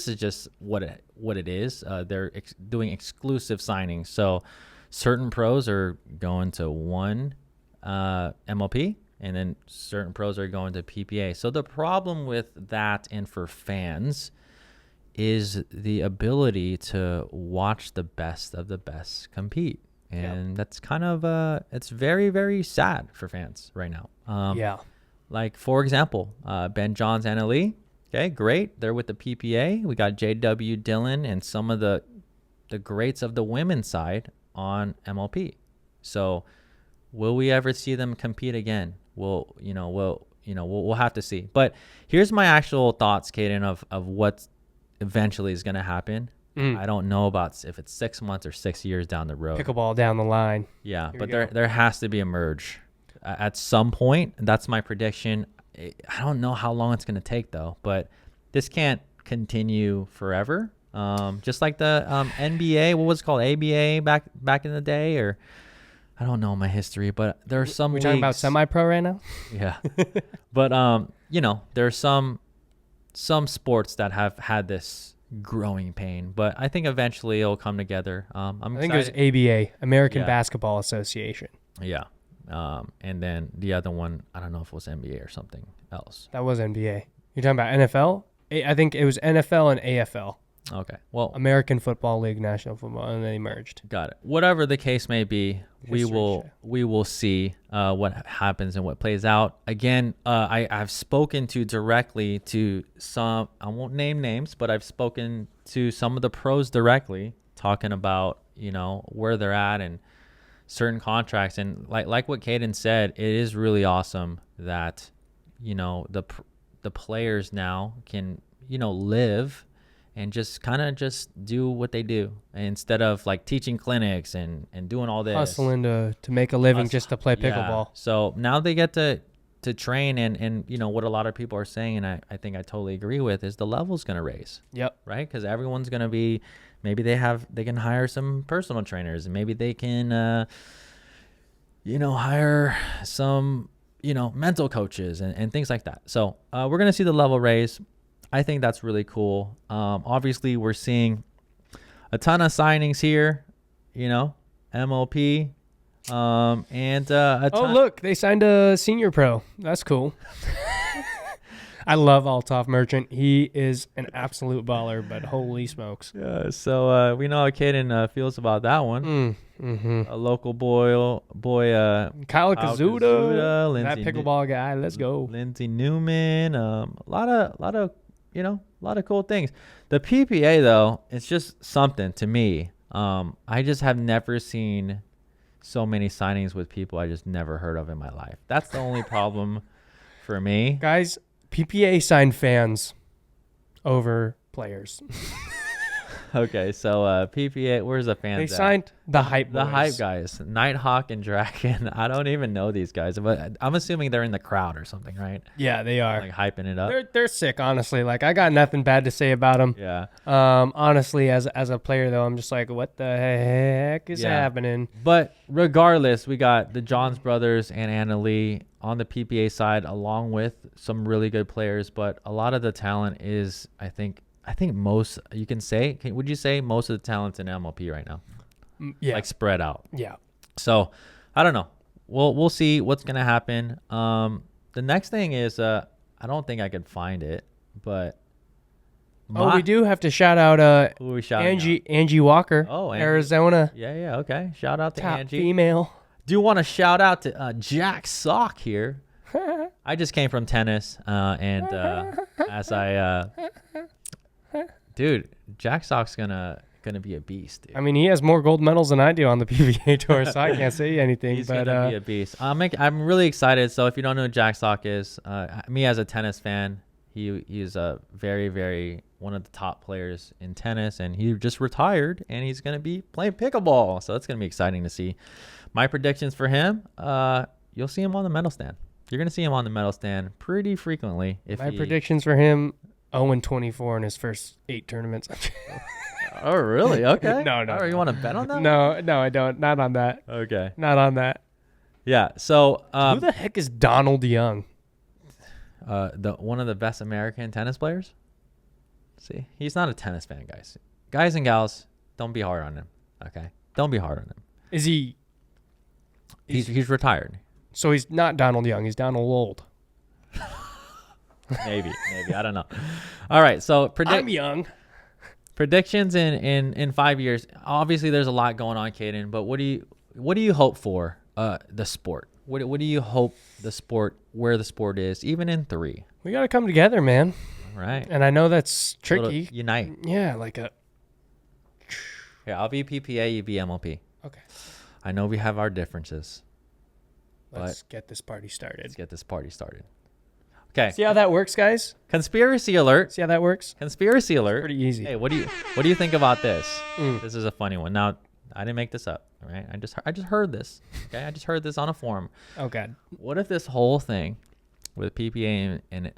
is just what it is. They're doing exclusive signings. So certain pros are going to one MLP, and then certain pros are going to PPA. So the problem with that, and for fans, is the ability to watch the best of the best compete. And that's kind of, it's very, very sad for fans right now. Yeah. Like, for example, Ben Johns and Ali. Okay, great. They're with the PPA. We got JW Dillon and some of the greats of the women's side on MLP. So will we ever see them compete again? We'll have to see. But here's my actual thoughts, Caden, of what eventually is going to happen. I don't know about if it's 6 months or 6 years down the road. Pickleball down the line. Yeah, Here but we go. there has to be a merge at some point. That's my prediction. I don't know how long it's going to take, though, but this can't continue forever. Just like the NBA, what was it called, ABA back in the day, or I don't know my history, but there are some We're talking about leagues- semi-pro right now? Yeah. But there are some sports that have had this growing pain, but I think eventually it'll come together. I'm I think it was excited. ABA, American Yeah. Basketball Association. Yeah. And then the other one, I don't know if it was NBA or something else. That was NBA. You're talking about NFL? I think it was NFL and AFL. Okay. Well, American Football League, National Football, and they merged. got it. Whatever the case may be, we History will see what happens and what plays out. Again, I've spoken directly to some. I won't name names, but I've spoken to some of the pros directly, talking about where they're at and certain contracts. And like what Caden said, it is really awesome that the players now can live and just do what they do instead of like teaching clinics and doing all this. Hustling to make a living just to play pickleball. Yeah. So now they get to train and what a lot of people are saying, and I think I totally agree with, is the level's going to raise. Yep. Right? Because everyone's going to be, maybe they can hire some personal trainers, and maybe they can, hire some, mental coaches and things like that. So we're going to see the level raise. I think that's really cool. Obviously, we're seeing a ton of signings here, MLP, and a ton. Oh, look, they signed a senior pro. That's cool. I love Althoff Merchant. He is an absolute baller, but holy smokes. Yeah, so we know how Caden feels about that one. A local boy, Kyle Kazuda, Lindsay that pickleball guy. Let's go. Lindsay Newman. A lot of cool things. The PPA though, it's just something to me. I just have never seen so many signings with people I just never heard of in my life. That's the only problem for me. Guys, PPA signed fans over players. Okay, so PPA, where's the fans? They at? signed the hype The boys. hype guys, Nighthawk and Draken. I don't even know these guys, but I'm assuming they're in the crowd or something, right? Yeah, they are. Like hyping it up. They're sick, honestly. Like, I got nothing bad to say about them. Yeah. Honestly, as a player though, I'm just like, what the heck is happening? But regardless, we got the Johns brothers and Anna Lee on the PPA side, along with some really good players. But a lot of the talent is, I think most, you can say, would you say most of the talent's in MLP right now? Yeah. Like spread out. Yeah. So I don't know. We'll see what's gonna happen. The next thing is I don't think I could find it, but we do have to shout out who are we shouting out? Angie Walker. Oh, Angie. Arizona. Yeah, okay. Shout out to Top Angie. female. Do want to shout out to Jack Sock here. I just came from tennis, and as I dude, Jack Sock's gonna be a beast, dude. I mean, he has more gold medals than I do on the PBA tour, so I can't say anything. He's but gonna be a beast. I'm really excited. So if you don't know who Jack Sock is, me as a tennis fan, he's a very, very one of the top players in tennis, and he just retired, and he's gonna be playing pickleball. So it's gonna be exciting to see. My predictions for him, you'll see him on the medal stand. You're gonna see him on the medal stand pretty frequently. My predictions for him: 0-24 in his first 8 tournaments. Oh, really? Okay. No. Oh, you want to bet on that? No, I don't. Not on that. Okay. Not on that. Yeah. So, who the heck is Donald Young? one of the best American tennis players. See, he's not a tennis fan, guys and gals. Don't be hard on him. Okay. Don't be hard on him. Is he? He's retired. So he's not Donald Young. He's Donald Old. Maybe. I don't know. All right. So I'm young. Predictions in 5 years. Obviously, there's a lot going on, Caden. But what do you hope for the sport? What do you hope where the sport is, even in 3? We got to come together, man. Right. And I know that's tricky. Unite. Yeah, like a. Here, I'll be PPA. You be MLP. Okay. I know we have our differences. Let's get this party started. Okay. See how that works, guys? Conspiracy alert. See how that works? Conspiracy alert. Pretty easy. Hey, what do you think about this? This is a funny one. Now, I didn't make this up, all right? I just heard this. Okay? I just heard this on a forum. Oh god. What if this whole thing with PPA and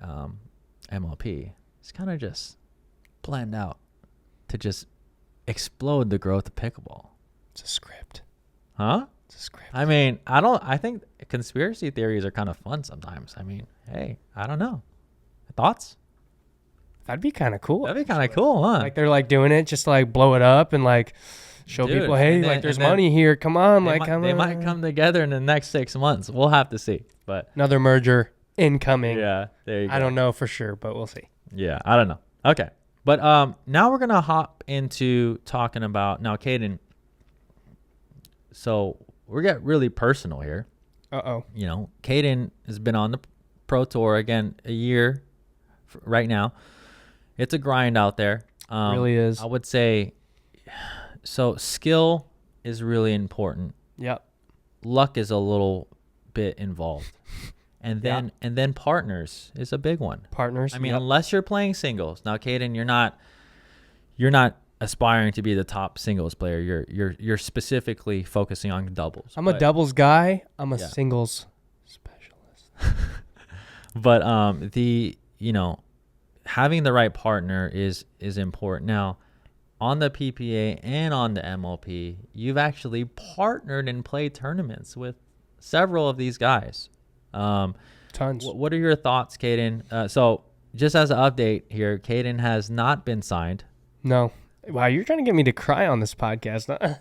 MLP is kind of just planned out to just explode the growth of pickleball? It's a script. Huh? It's a script. I mean, I think conspiracy theories are kind of fun sometimes. I mean, hey, I don't know. Thoughts? That'd be kind of cool. That'd be kind of cool, huh? Like they're like doing it just to like blow it up and like show Dude, people, hey, and then- like there's and then money here. Come on, They like might, come they on. might come together in the next 6 months. We'll have to see. But Another merger incoming. yeah, there you go. I don't know for sure, but we'll see. Yeah, I don't know. Okay. But now we're going to hop into talking about now, Caden. So we're getting really personal here. Uh-oh. You know, Caden has been on the pro tour again a year right now. It's a grind out there. Really is. I would say so skill is really important. Yep. Luck is a little bit involved. And then partners is a big one. Partners. I mean, yep. unless you're playing singles. Now, Caden, you're not aspiring to be the top singles player. You're specifically focusing on doubles. I'm a doubles guy. I'm a Yeah. singles specialist. But having the right partner is important. Now, on the PPA and on the MLP, you've actually partnered and played tournaments with several of these guys. Tons. What are your thoughts, Caden? So just as an update here, Caden has not been signed. No. Wow, you're trying to get me to cry on this podcast. Huh?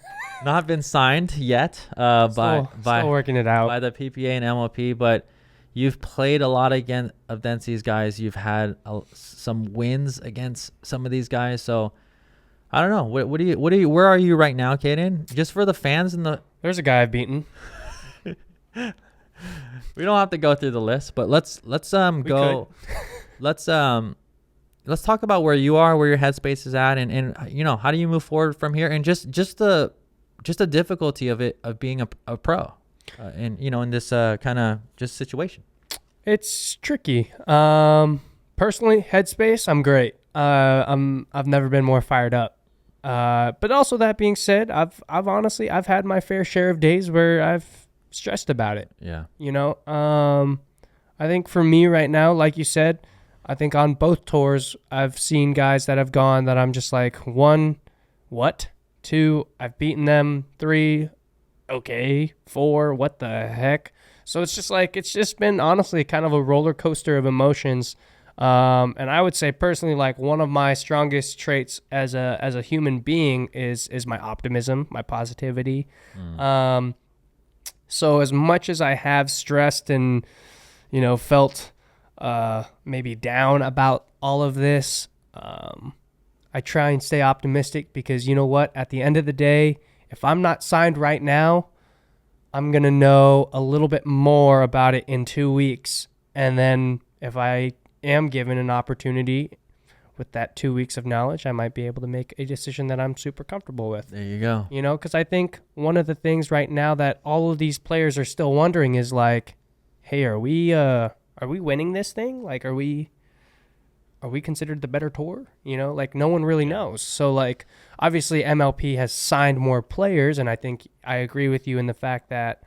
Not been signed yet Still working it out. by the PPA and MLP, but you've played a lot against these guys. You've had some wins against some of these guys. So I don't know. Where are you right now, Caden? Just for the fans and the. There's a guy I've beaten. We don't have to go through the list, but let's go. Let's talk about where you are, where your headspace is at, and how do you move forward from here, and just the difficulty of being a pro, and in this kind of just situation. It's tricky. Personally, headspace, I'm great. I've never been more fired up. But also that being said, I've honestly had my fair share of days where I've stressed about it. Yeah. I think for me right now, like you said, I think on both tours, I've seen guys that have gone that I'm just like, 1, what? 2, I've beaten them. 3, okay. 4, what the heck? So it's just been honestly kind of a roller coaster of emotions. And I would say personally, like one of my strongest traits as a human being is my optimism, my positivity. So as much as I have stressed and, felt maybe down about all of this, I try and stay optimistic because you know what? At the end of the day, if I'm not signed right now, I'm going to know a little bit more about it in 2 weeks. And then if I am given an opportunity with that 2 weeks of knowledge, I might be able to make a decision that I'm super comfortable with. There you go. Because I think one of the things right now that all of these players are still wondering is like, hey, are we winning this thing? Like, are we considered the better tour? Like no one really knows. So like, obviously MLP has signed more players. And I think I agree with you in the fact that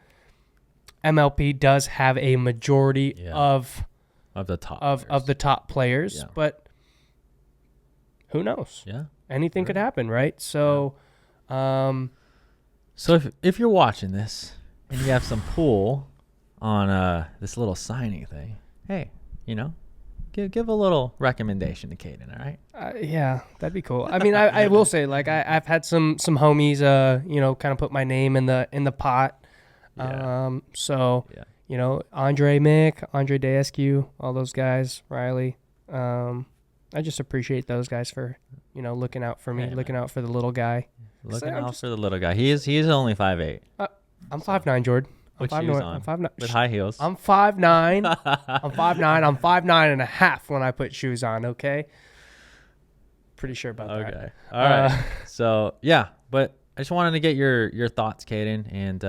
MLP does have a majority of the top of the top players, Yeah. but who knows? Yeah. Anything could happen, right? So, So if you're watching this and you have some pull on this little signing thing, hey, give a little recommendation to Caden, all right? yeah, that'd be cool. I mean, I will say, like, I've had some homies, kind of put my name in the pot. Yeah. So, Yeah. Andre Mick, Andre Descu, all those guys, Riley. I just appreciate those guys for, looking out for me, Hey, looking out for the little guy. Looking out for the little guy. He is only 5'8". I'm 5'9", Jordan. I'm With shoes 5'9". on. I'm 5'9". With high heels. I'm 5'9". I'm 5'9". I'm 5'9 and a half when I put shoes on. Okay. Pretty sure about that. Okay. All right. So yeah, but I just wanted to get your thoughts, Caden, and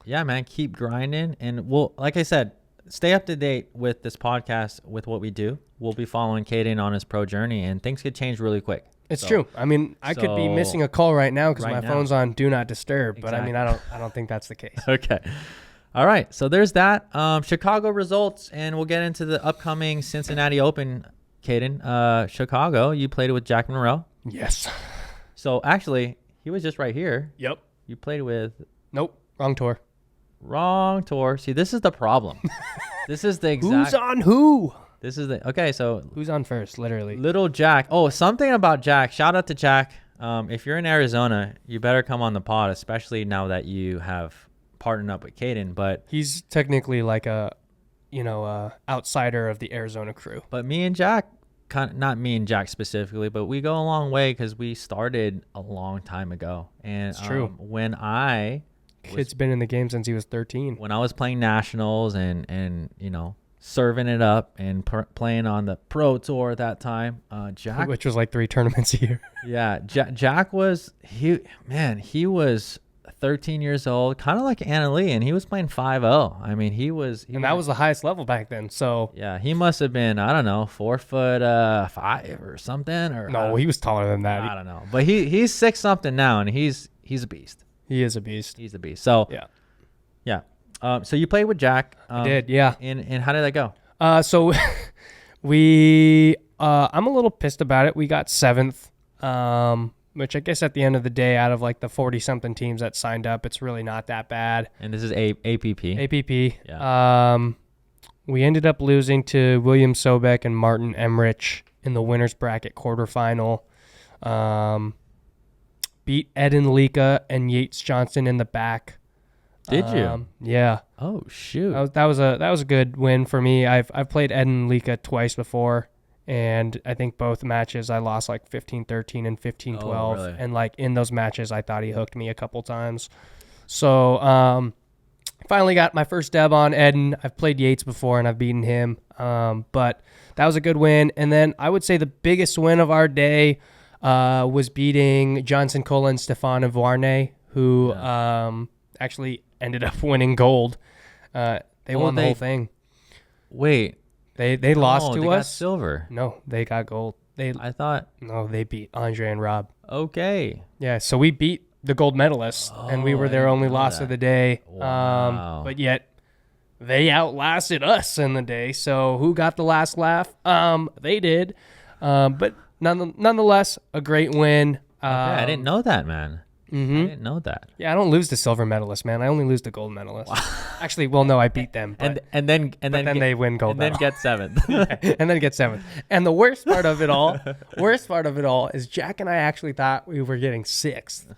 yeah, man, keep grinding, and we'll, like I said, stay up to date with this podcast, with what we do. We'll be following Caden on his pro journey, and things could change really quick. It's true. I mean, I could be missing a call right now because my phone's on Do Not Disturb, but I mean, I don't think that's the case. Okay. All right. So there's that. Chicago results, and we'll get into the upcoming Cincinnati Open, Caden. Chicago, you played with Jack Monroe. Yes. So actually, he was just right here. Yep. You played with... Nope. Wrong tour. Wrong tour. See, this is the problem. This is the exact... Who's on who? This is okay. So Who's on first? Literally. little Jack. Oh, something about Jack. Shout out to Jack. If you're in Arizona, you better come on the pod, especially now that you have partnered up with Caden. But He's technically like a, outsider of the Arizona crew. me and Jack, not me and Jack specifically, but we go a long way because we started a long time ago. And It's true. Kid's been in the game since he was 13. when I was playing nationals and serving it up and playing on the pro tour at that time, Jack, Which was like 3 tournaments a year. yeah, Jack was he was 13 years old, kind of like Anna Lee, and he was playing 5-0. I mean, And that was the highest level back then. So yeah, he must have been, I don't know, 4'5" or something, or no, he was taller than that. I don't know, but he's 6 something now, and he's a beast. He is a beast. He's a beast. So Yeah. So you played with Jack. I did, yeah. And how did that go? So I'm a little pissed about it. We got 7th, which I guess at the end of the day, out of like the 40-something teams that signed up, it's really not that bad. And this is APP. APP. Yeah. We ended up losing to William Sobek and Martin Emmerich in the winner's bracket quarterfinal. Beat Eden Lika and Yates Johnson in the back. Did you? Yeah. Oh shoot. That was a good win for me. I've played Eden Lika twice before, and I think both matches I lost like 15-13 and 15-12. Oh, really? And like in those matches, I thought he hooked me a couple times. So finally got my first dub on Eden. I've played Yates before and I've beaten him, but that was a good win. And then I would say the biggest win of our day was beating Johnson Cola and Stefan Varney, who actually ended up winning gold. They won the whole thing. Wait. They lost they to got us. silver. No, they got gold. I thought. No, they beat Andre and Rob. Okay. Yeah, so we beat the gold medalists, and we were their only loss of the day. Wow. But yet they outlasted us in the day. So who got the last laugh? They did. But nonetheless, a great win. I didn't know that, man. I didn't know that. Yeah, I don't lose to silver medalists, man. I only lose to gold medalists. Actually, well, no, I beat them. But, And then they win gold and then medal. get 7th. And then get 7th. And the worst part of it all is Jack and I actually thought we were getting 6th.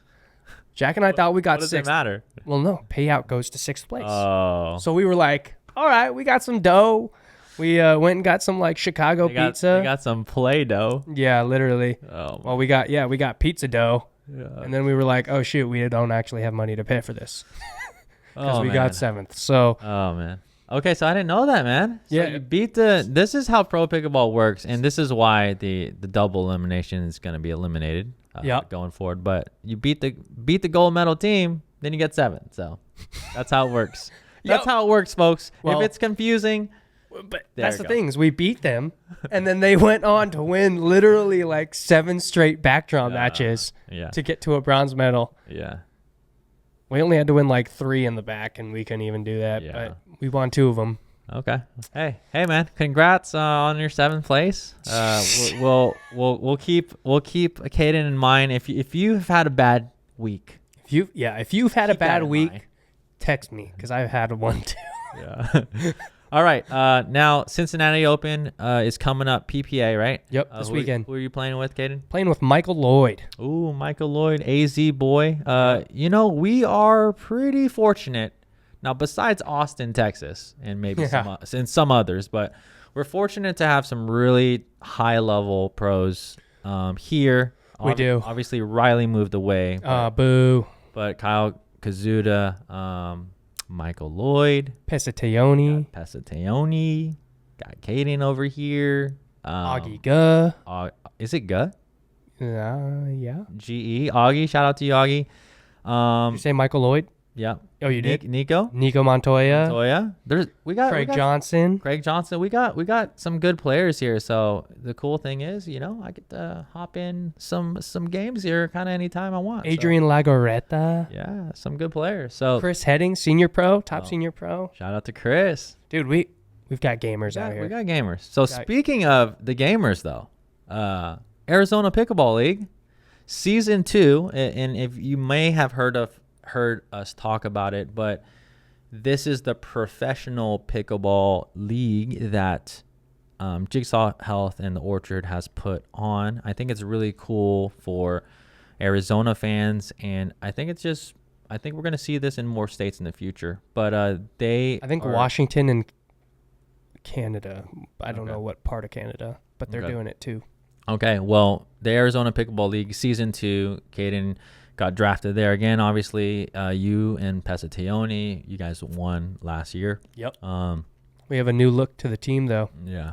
Jack and I thought we got What does 6th. it matter? Well, no, payout goes to 6th place. Oh. So we were like, all right, we got some dough. We went and got some like Chicago pizza. They got some Play-Doh. Yeah, literally. Oh. Well, we got pizza dough. Yeah. And then we were like, oh shoot, we don't actually have money to pay for this because we got man. 7th. So Oh man. Okay, so I didn't know that, man. So Yeah. you beat this is how pro pickleball works, and this is why the double elimination is going to be eliminated going forward. But you beat the gold medal team, then you get 7th. So that's how it works. That's how it works, folks. Well- if it's confusing, but There that's you the go. thing is we beat them, and then they went on to win literally like 7 straight backdraw matches yeah. to get to a bronze medal. Yeah. We only had to win like 3 in the back, and we couldn't even do that. Yeah. But we won 2 of them. Okay. Hey, man! Congrats on your 7th place. We'll keep Caden in mind. If you've had a bad week, If you've had a Keep that bad in week, mind. text me because I've had one too. yeah. All right. Now Cincinnati Open is coming up. PPA, right? Yep, this weekend. Who are you playing with, Caden? Playing with Michael Lloyd. Ooh, Michael Lloyd, AZ boy. We are pretty fortunate. Now, besides Austin, Texas, and maybe some others, but we're fortunate to have some really high-level pros here. We do. Obviously, Riley moved away. Boo. But Kyle Kazuda, Michael Lloyd, Pesatayoni. Pesatayoni, got Caden over here. Augie Guh. Is it Guh? Yeah. GE. Augie. Shout out to you, Augie. Did you say Michael Lloyd? Yeah. Oh, you did? Nico. Nico Montoya. Oh yeah. We got Craig Johnson. Craig Johnson. We got some good players here. So the cool thing is, I get to hop in some games here kind of anytime I want. Adrian Lagoreta. Yeah, some good players. So Chris Heading, senior pro, senior pro. shout out to Chris. Dude, we've got gamers out here. We got gamers. So speaking of the gamers though, Arizona Pickleball League season 2, and if you may have heard us talk about it, but this is the professional pickleball league that Jigsaw Health and the Orchard has put on. I think it's really cool for Arizona fans, and I think we're going to see this in more states in the future. But I think Washington and Canada. I don't know what part of Canada, but they're doing it too. Okay, well, the Arizona Pickleball League Season 2, Caden got drafted there again. Obviously, you and Pesatione, you guys won last year. Yep. We have a new look to the team, though. Yeah.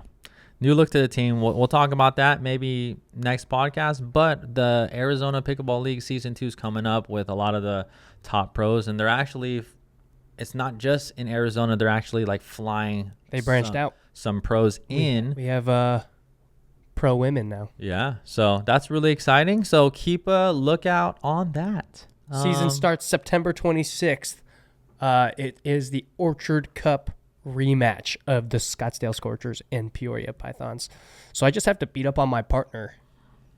New look to the team. We'll talk about that maybe next podcast. But the Arizona Pickleball League Season 2 is coming up with a lot of the top pros. And they're actually, it's not just in Arizona. They're actually like flying. They branched out. Some pros in. We have pro women now. Yeah. So that's really exciting. So keep a lookout on that. Season starts September 26th. It is the Orchard Cup rematch of the Scottsdale Scorchers and Peoria Pythons. So I just have to beat up on my partner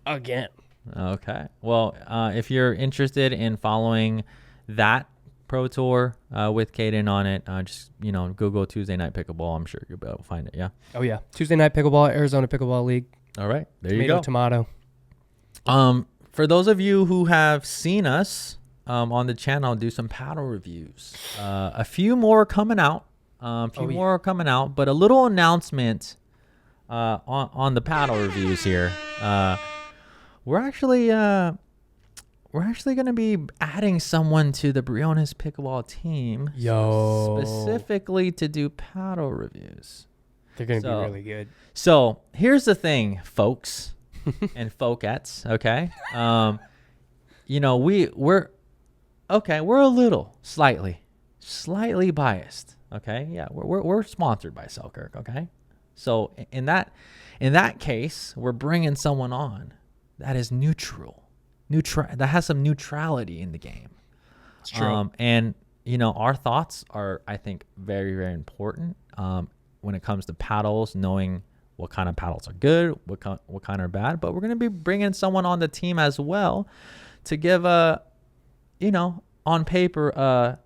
again. Okay. Well, if you're interested in following that pro tour with Caden on it, just Google Tuesday Night Pickleball. I'm sure you'll be able to find it. Yeah. Oh yeah, Tuesday Night Pickleball, Arizona Pickleball League. All right, there you go. Tomato. For those of you who have seen us on the channel do some paddle reviews, a few more are coming out. But a little announcement on the paddle reviews here. We're actually going to be adding someone to the Briones Pickleball team. Specifically to do paddle reviews. They're going to be really good. So here's the thing, folks and folkettes. Okay. We're a little slightly biased. Okay. Yeah. We're sponsored by Selkirk. Okay. So in that case, we're bringing someone on that is neutral, that has some neutrality in the game. It's true. And our thoughts are, I think, very, very important. When it comes to paddles, knowing what kind of paddles are good, what kind are bad. But we're going to be bringing someone on the team as well to give on paper, a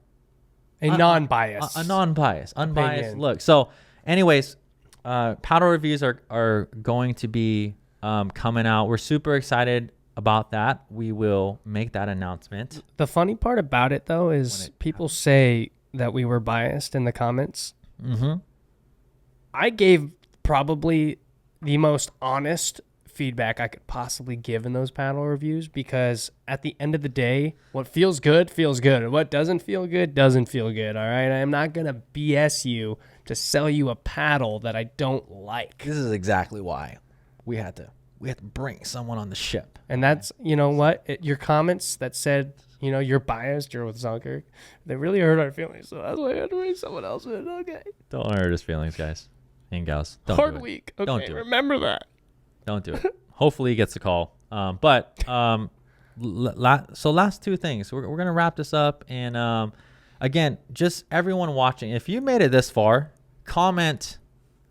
unbiased unbiased look. So anyways, paddle reviews are going to be coming out. We're super excited about that. We will make that announcement. The funny part about it, though, is people say that we were biased in the comments. Mm-hmm. I gave probably the most honest feedback I could possibly give in those paddle reviews, because at the end of the day, what feels good, and what doesn't feel good, doesn't feel good, all right? I'm not going to BS you to sell you a paddle that I don't like. This is exactly why we had to bring someone on the ship. And that's, your comments that said, you're biased, you're with Selkirk, they really hurt our feelings, so that's why I had to bring someone else in, okay? Don't hurt his feelings, guys and gals. Hard week. Okay, don't remember that. Don't do it. Hopefully he gets the call. So last two things. We're going to wrap this up. And again, just everyone watching, if you made it this far, comment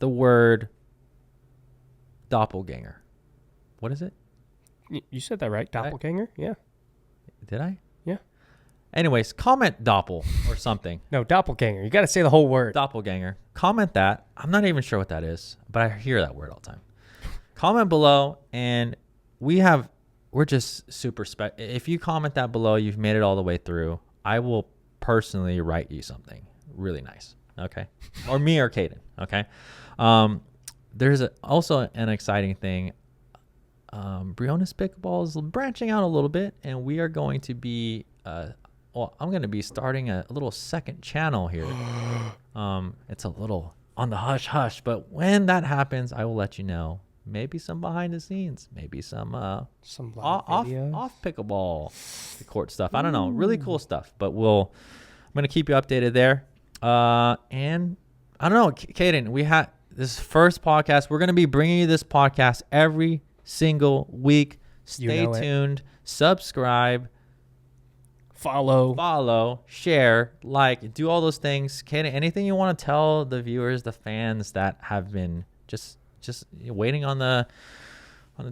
the word doppelganger. What is it? You said that right. Doppelganger? Yeah. Did I? Yeah. Anyways, comment doppel or something. No, doppelganger. You got to say the whole word. Doppelganger. Comment that. I'm not even sure what that is, but I hear that word all the time. Comment below, and we're just super if you comment that below, you've made it all the way through, I will personally write you something really nice. Okay. Or me or Caden. Okay. There's also an exciting thing. Briones Pickleball is branching out a little bit, and we are going to be I'm going to be starting a little second channel here. It's a little on the hush, but when that happens, I will let you know. Maybe some behind the scenes, maybe some off pickleball, the court stuff. I don't know, really cool stuff. But I'm going to keep you updated there. And I don't know, Caden, we had this first podcast. We're going to be bringing you this podcast every single week. Stay tuned, subscribe, follow, share, like, do all those things. Caden, anything you want to tell the viewers, the fans that have been just waiting on the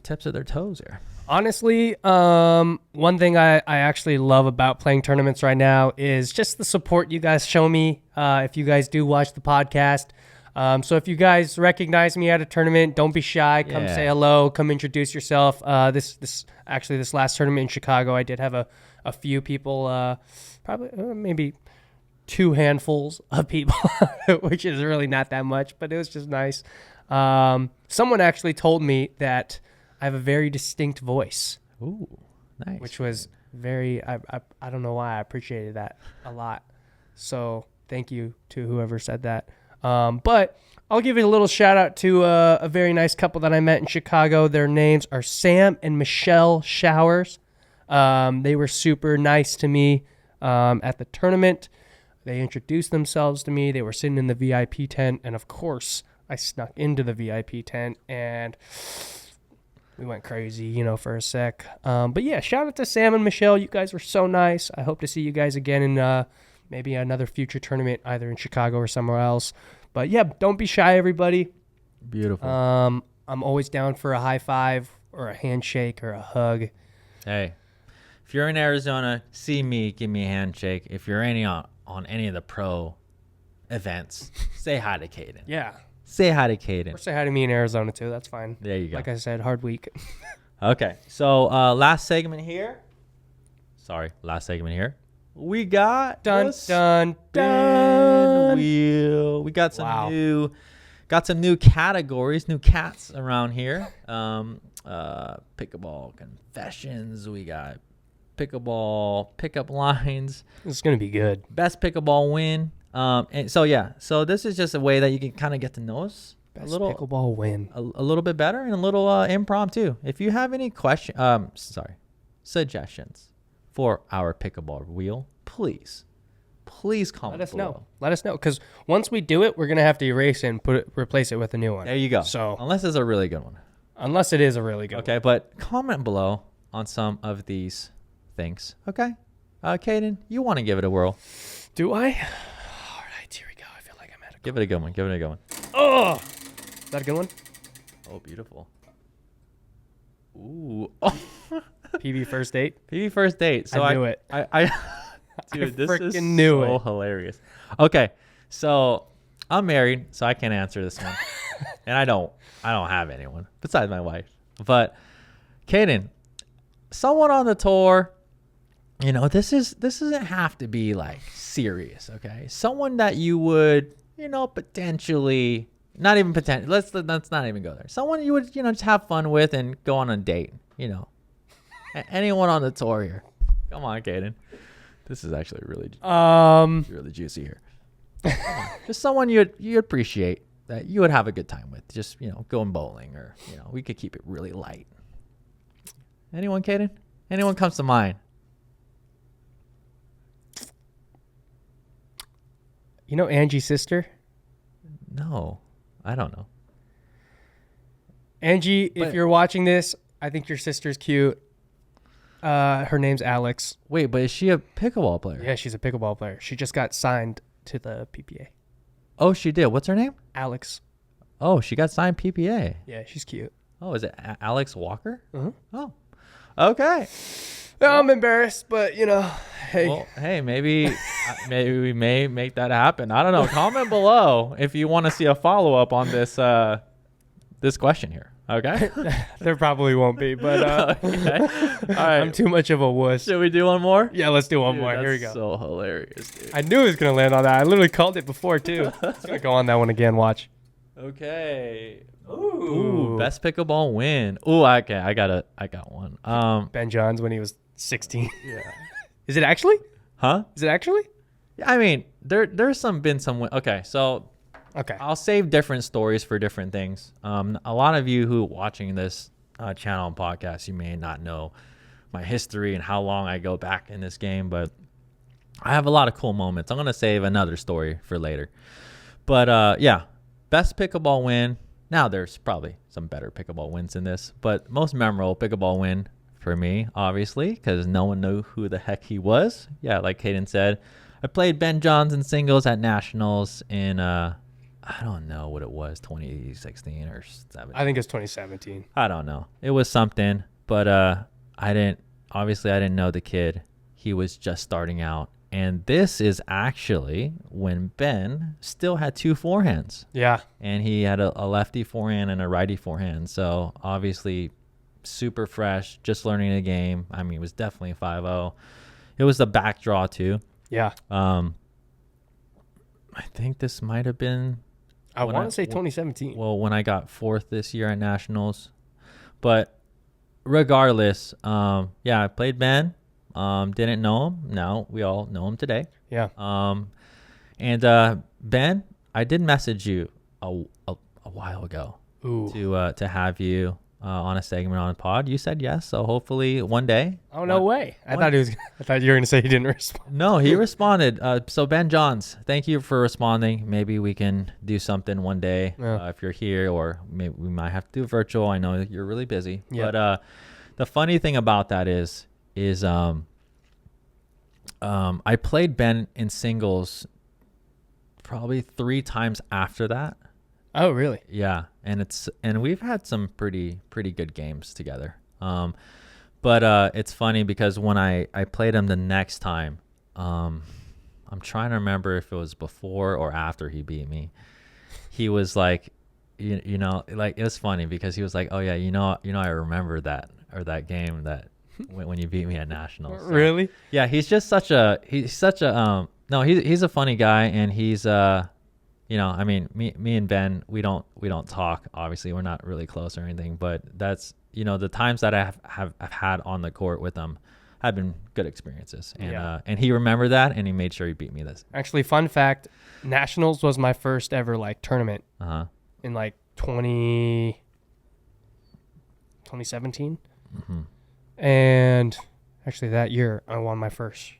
tips of their toes here? Honestly, one thing I actually love about playing tournaments right now is just the support you guys show me. If you guys do watch the podcast, So if you guys recognize me at a tournament, don't be shy. Come say hello. Come introduce yourself. This last tournament in Chicago, I did have a few people, probably maybe 2 handfuls of people, which is really not that much, but it was just nice. Someone actually told me that I have a very distinct voice. Ooh, nice. Which was very, I don't know why, I appreciated that a lot. So thank you to whoever said that. But I'll give you a little shout out to a very nice couple that I met in Chicago. Their names are Sam and Michelle Showers. They were super nice to me at the tournament. They introduced themselves to me. They were sitting in the VIP tent. And, of course, I snuck into the VIP tent. And we went crazy, for a sec. But, yeah, shout out to Sam and Michelle. You guys were so nice. I hope to see you guys again in maybe another future tournament, either in Chicago or somewhere else. But, yeah, don't be shy, everybody. Beautiful. I'm always down for a high five or a handshake or a hug. Hey, if you're in Arizona, see me, give me a handshake. If you're on any of the pro events, say hi to Caden. Yeah. Say hi to Caden. Or say hi to me in Arizona, too. That's fine. There you go. Like I said, hard week. Okay, so last segment here. We got dun dun wheel. We got some new categories, new cats around here. Pickleball confessions. We got pickleball pickup lines. This is gonna be good. Best pickleball win. And so this is just a way that you can kind of get to know us Pickleball win. a little bit better, and a little impromptu. If you have any suggestions for our pickleball wheel, please comment. Let us know, because once we do it, we're gonna have to erase it and replace it with a new one. There you go. So unless it's a really good one. Unless it is a really good one. Okay, but comment below on some of these things. Okay, Caden, you want to give it a whirl? Do I? All right, here we go. I feel like I'm at a. Give it a good one. Oh, is that a good one? Oh, beautiful. Ooh. PB first date. PB first date. So I knew it. Dude, this is knew so hilarious. Okay, so I'm married, so I can't answer this one, and I don't have anyone besides my wife. But Caden, someone on the tour, this doesn't have to be like serious. Okay, someone that you would, potentially, not even potential. Let's not even go there. Someone you would, just have fun with and go on a date. Anyone on the tour here? Come on, Caden. This is actually really juicy here. Just someone you appreciate, that you would have a good time with. Just, going bowling, or, we could keep it really light. Anyone, Caden? Anyone comes to mind? Angie's sister? No, I don't know. Angie, if you're watching this, I think your sister's cute. Her name's Alex. Wait, but is she a pickleball player? Yeah, she's a pickleball player. She just got signed to the PPA. Oh, she did. What's her name? Alex. Oh, she got signed PPA. Yeah, she's cute. Oh, is it Alex Walker? Uh-huh. Oh, okay. I'm embarrassed, but hey. Well, hey, maybe we may make that happen. I don't know. Comment below if you want to see a follow-up on this question here. Okay. There probably won't be, but okay. All right. I'm too much of a wuss. Should we do one more? Yeah, let's do one Dude, more. Here we go. That's so hilarious, dude. I knew it was gonna land on that. I literally called it before too. It's gonna go on that one again. Watch. Okay. Ooh, best pickleball win. Ooh, okay. I got one. Ben Johns when he was 16. Yeah. Is it actually? Huh? Is it actually? I mean, there's been some. Okay, so. Okay. I'll save different stories for different things. A lot of you who are watching this channel and podcast, you may not know my history and how long I go back in this game, but I have a lot of cool moments. I'm going to save another story for later. But yeah, best pickleball win. Now there's probably some better pickleball wins in this, but most memorable pickleball win for me, obviously, because no one knew who the heck he was. Yeah, like Caden said, I played Ben Johns in singles at Nationals in I don't know what it was, 2016 or 17. I think it's 2017. I don't know. It was something, but I didn't know the kid. He was just starting out, And this is actually when Ben still had 2 forehands. Yeah. And he had a lefty forehand and a righty forehand. So obviously super fresh, just learning the game. I mean, it was definitely 5-0. It was the back draw too. Yeah. I think this might have been, I want to say 2017. well, when I got 4th this year at Nationals. But regardless, yeah, I played Ben. Didn't know him. Now we all know him today. Yeah. And Ben, I did message you a while ago to have you on a segment on a pod. You said yes, so hopefully one day. Oh, no way. I thought you were going to say he didn't respond. No, he responded. So Ben Johns, thank you for responding. Maybe we can do something one day if you're here, or maybe we might have to do virtual. I know you're really busy. Yeah. But the funny thing about that is I played Ben in singles probably 3 times after that. Oh, really? Yeah, and we've had some pretty good games together. But it's funny because when I played him the next time, I'm trying to remember if it was before or after he beat me. He was like, you know, like it was funny because he was like, oh yeah, you know, I remember that game that when you beat me at Nationals. So, really? yeah, he's such a no, he's a funny guy, and he's you know, I mean, me and Ben, we don't talk. Obviously, we're not really close or anything, but that's, you know, the times that I've had on the court with him have been good experiences, and and he remembered that, and he made sure he beat me this. Actually, fun fact, Nationals was my first ever like tournament in like 2017. Mm-hmm. And actually that year I won my first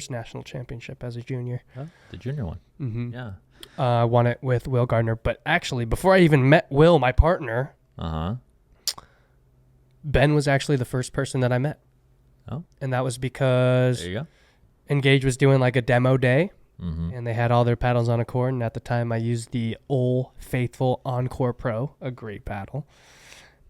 national championship as a junior. Oh, the junior one. Mm-hmm. Yeah. I won it with Will Gardner. But actually, before I even met Will, my partner, Ben was actually the first person that I met. Oh. And that was because There you go. Engage was doing like a demo day. Mm-hmm. And they had all their paddles on a court. And at the time, I used the Old Faithful Encore Pro, a great paddle.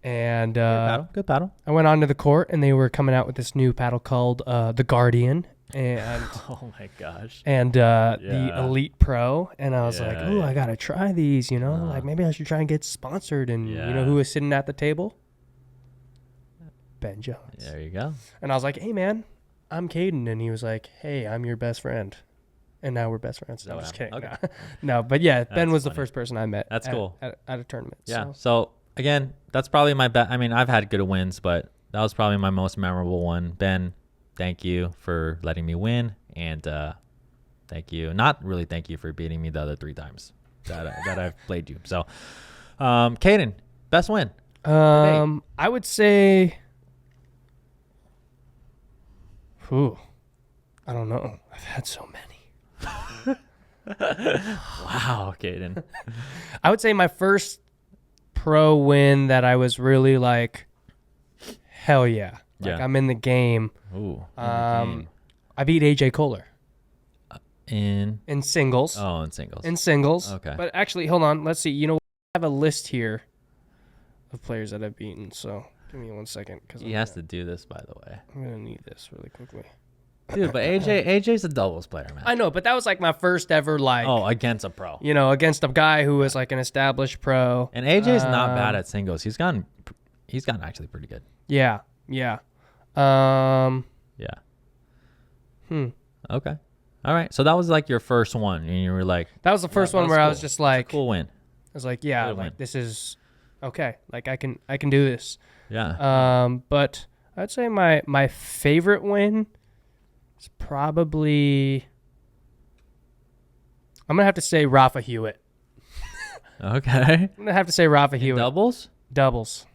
And Good paddle. I went onto the court, and they were coming out with this new paddle called the Guardian, and Oh my gosh. and the Elite Pro. And I was like, "Ooh, I gotta try these." You know, like maybe I should try and get sponsored. And you know who was sitting at the table? Ben Jones. There you go. And I was like, "Hey, man, I'm Caden," and he was like, "Hey, I'm your best friend." And now we're best friends. No, I'm just kidding. Okay. No, but yeah, Ben was the first person I met. That's cool. At a tournament. Yeah. So again, that's probably my best. I mean, I've had good wins, but that was probably my most memorable one. Ben, thank you for letting me win, and thank you. Not really thank you for beating me the other 3 times that I've played you. So, Caden, best win. I would say, I don't know. I've had so many. Wow, Caden. I would say my first pro win that I was really like, hell yeah. Like I'm in the game. Ooh. I beat AJ Kohler. In singles. Oh, in singles. In singles. Okay. But actually, hold on. Let's see. You know, I have a list here of players that I've beaten. So give me 1 second. He has to do this, by the way. I'm going to need this really quickly. Dude, but AJ's a doubles player, man. I know, but that was like my first ever like. Oh, against a pro. You know, against a guy who was like an established pro. And AJ's not bad at singles. He's gotten actually pretty good. Yeah. Yeah. Yeah. Okay. All right. So that was like your first one, and you were like, that was the first one where I was just like, cool win. I was like, yeah, Good like win. this is okay. Like I can do this. Yeah. But I'd say my favorite win is probably, I'm gonna have to say Rafa Hewitt. Okay. I'm gonna have to say Rafa Hewitt. Doubles?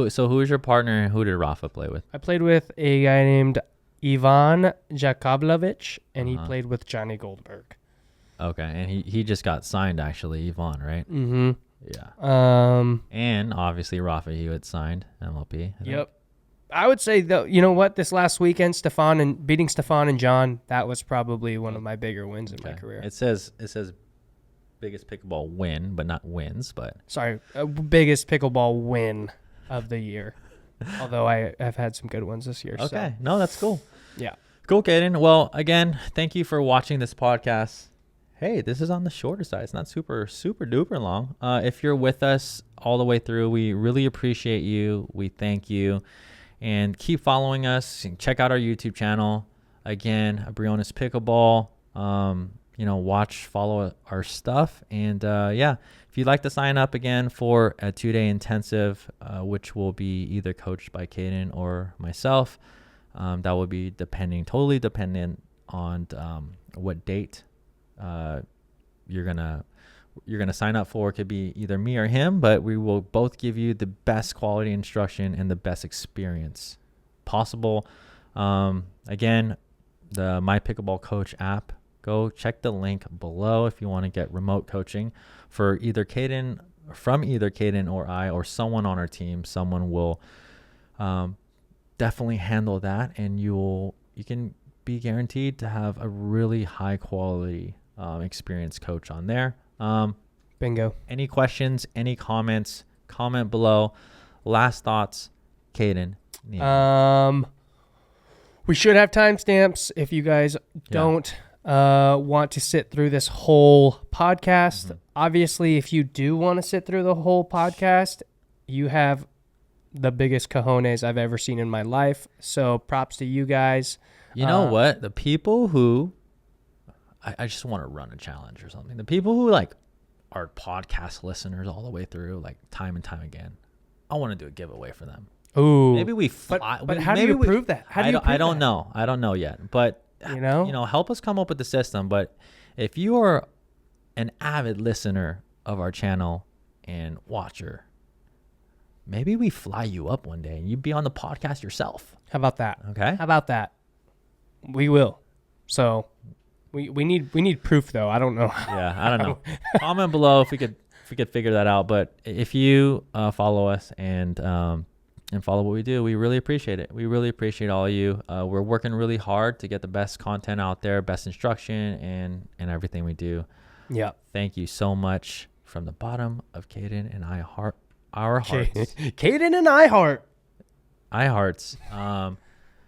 So who is your partner, and who did Rafa play with? I played with a guy named Ivan Jakoblovich, and he played with Johnny Goldberg. Okay, and he just got signed, actually, Ivan, right? Mm-hmm. Yeah. And obviously Rafa Hewitt signed MLP. Yep. I would say, though, you know what? This last weekend, beating Stefan and John, that was probably one of my bigger wins in my career. It says biggest pickleball win, but not wins. But sorry, biggest pickleball win of the year. Although I've had some good ones this year. Okay, so. no, that's cool. Yeah. Cool, Kaden. Well, again, thank you for watching this podcast. Hey, this is on the shorter side. It's not super duper long. If you're with us all the way through, we really appreciate you. We thank you. And keep following us. Check out our YouTube channel. Again, Briones Pickleball. Follow our stuff. And if you'd like to sign up again for a 2-day intensive, which will be either coached by Kaden or myself, that will be totally dependent on what date you're gonna sign up for. It could be either me or him, but we will both give you the best quality instruction and the best experience possible. Again, the My Pickleball Coach app, go check the link below if you want to get remote coaching from either Kaden or I or someone on our team. Someone will definitely handle that, and you can be guaranteed to have a really high quality experienced coach on there. Bingo. Any questions, any comments, comment below. Last thoughts, Kaden. Yeah. We should have timestamps if you guys don't want to sit through this whole podcast. Obviously, if you do want to sit through the whole podcast, you have the biggest cojones I've ever seen in my life. So props to you guys. You know what? The people who, I just want to run a challenge or something. The people who are podcast listeners all the way through, time and time again, I want to do a giveaway for them. Ooh. Maybe we fly. But how do you prove that? I don't know. I don't know yet. But, help us come up with the system. But if you are an avid listener of our channel and watcher, maybe we fly you up one day and you'd be on the podcast yourself. How about that? Okay. How about that? We will. So we need proof though. I don't know. Yeah, I don't know. Comment below if we could figure that out. But if you follow us and follow what we do, we really appreciate it. We really appreciate all of you. We're working really hard to get the best content out there, best instruction, and everything we do. Yeah. Thank you so much from the bottom of Kaden and our hearts. Kaden and iHearts.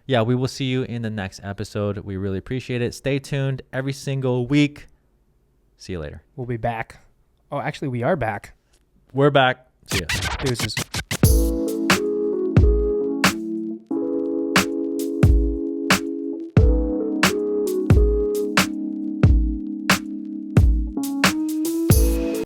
We will see you in the next episode. We really appreciate it. Stay tuned every single week. See you later. We'll be back. Oh, actually, we are back. We're back. See ya. Deuces.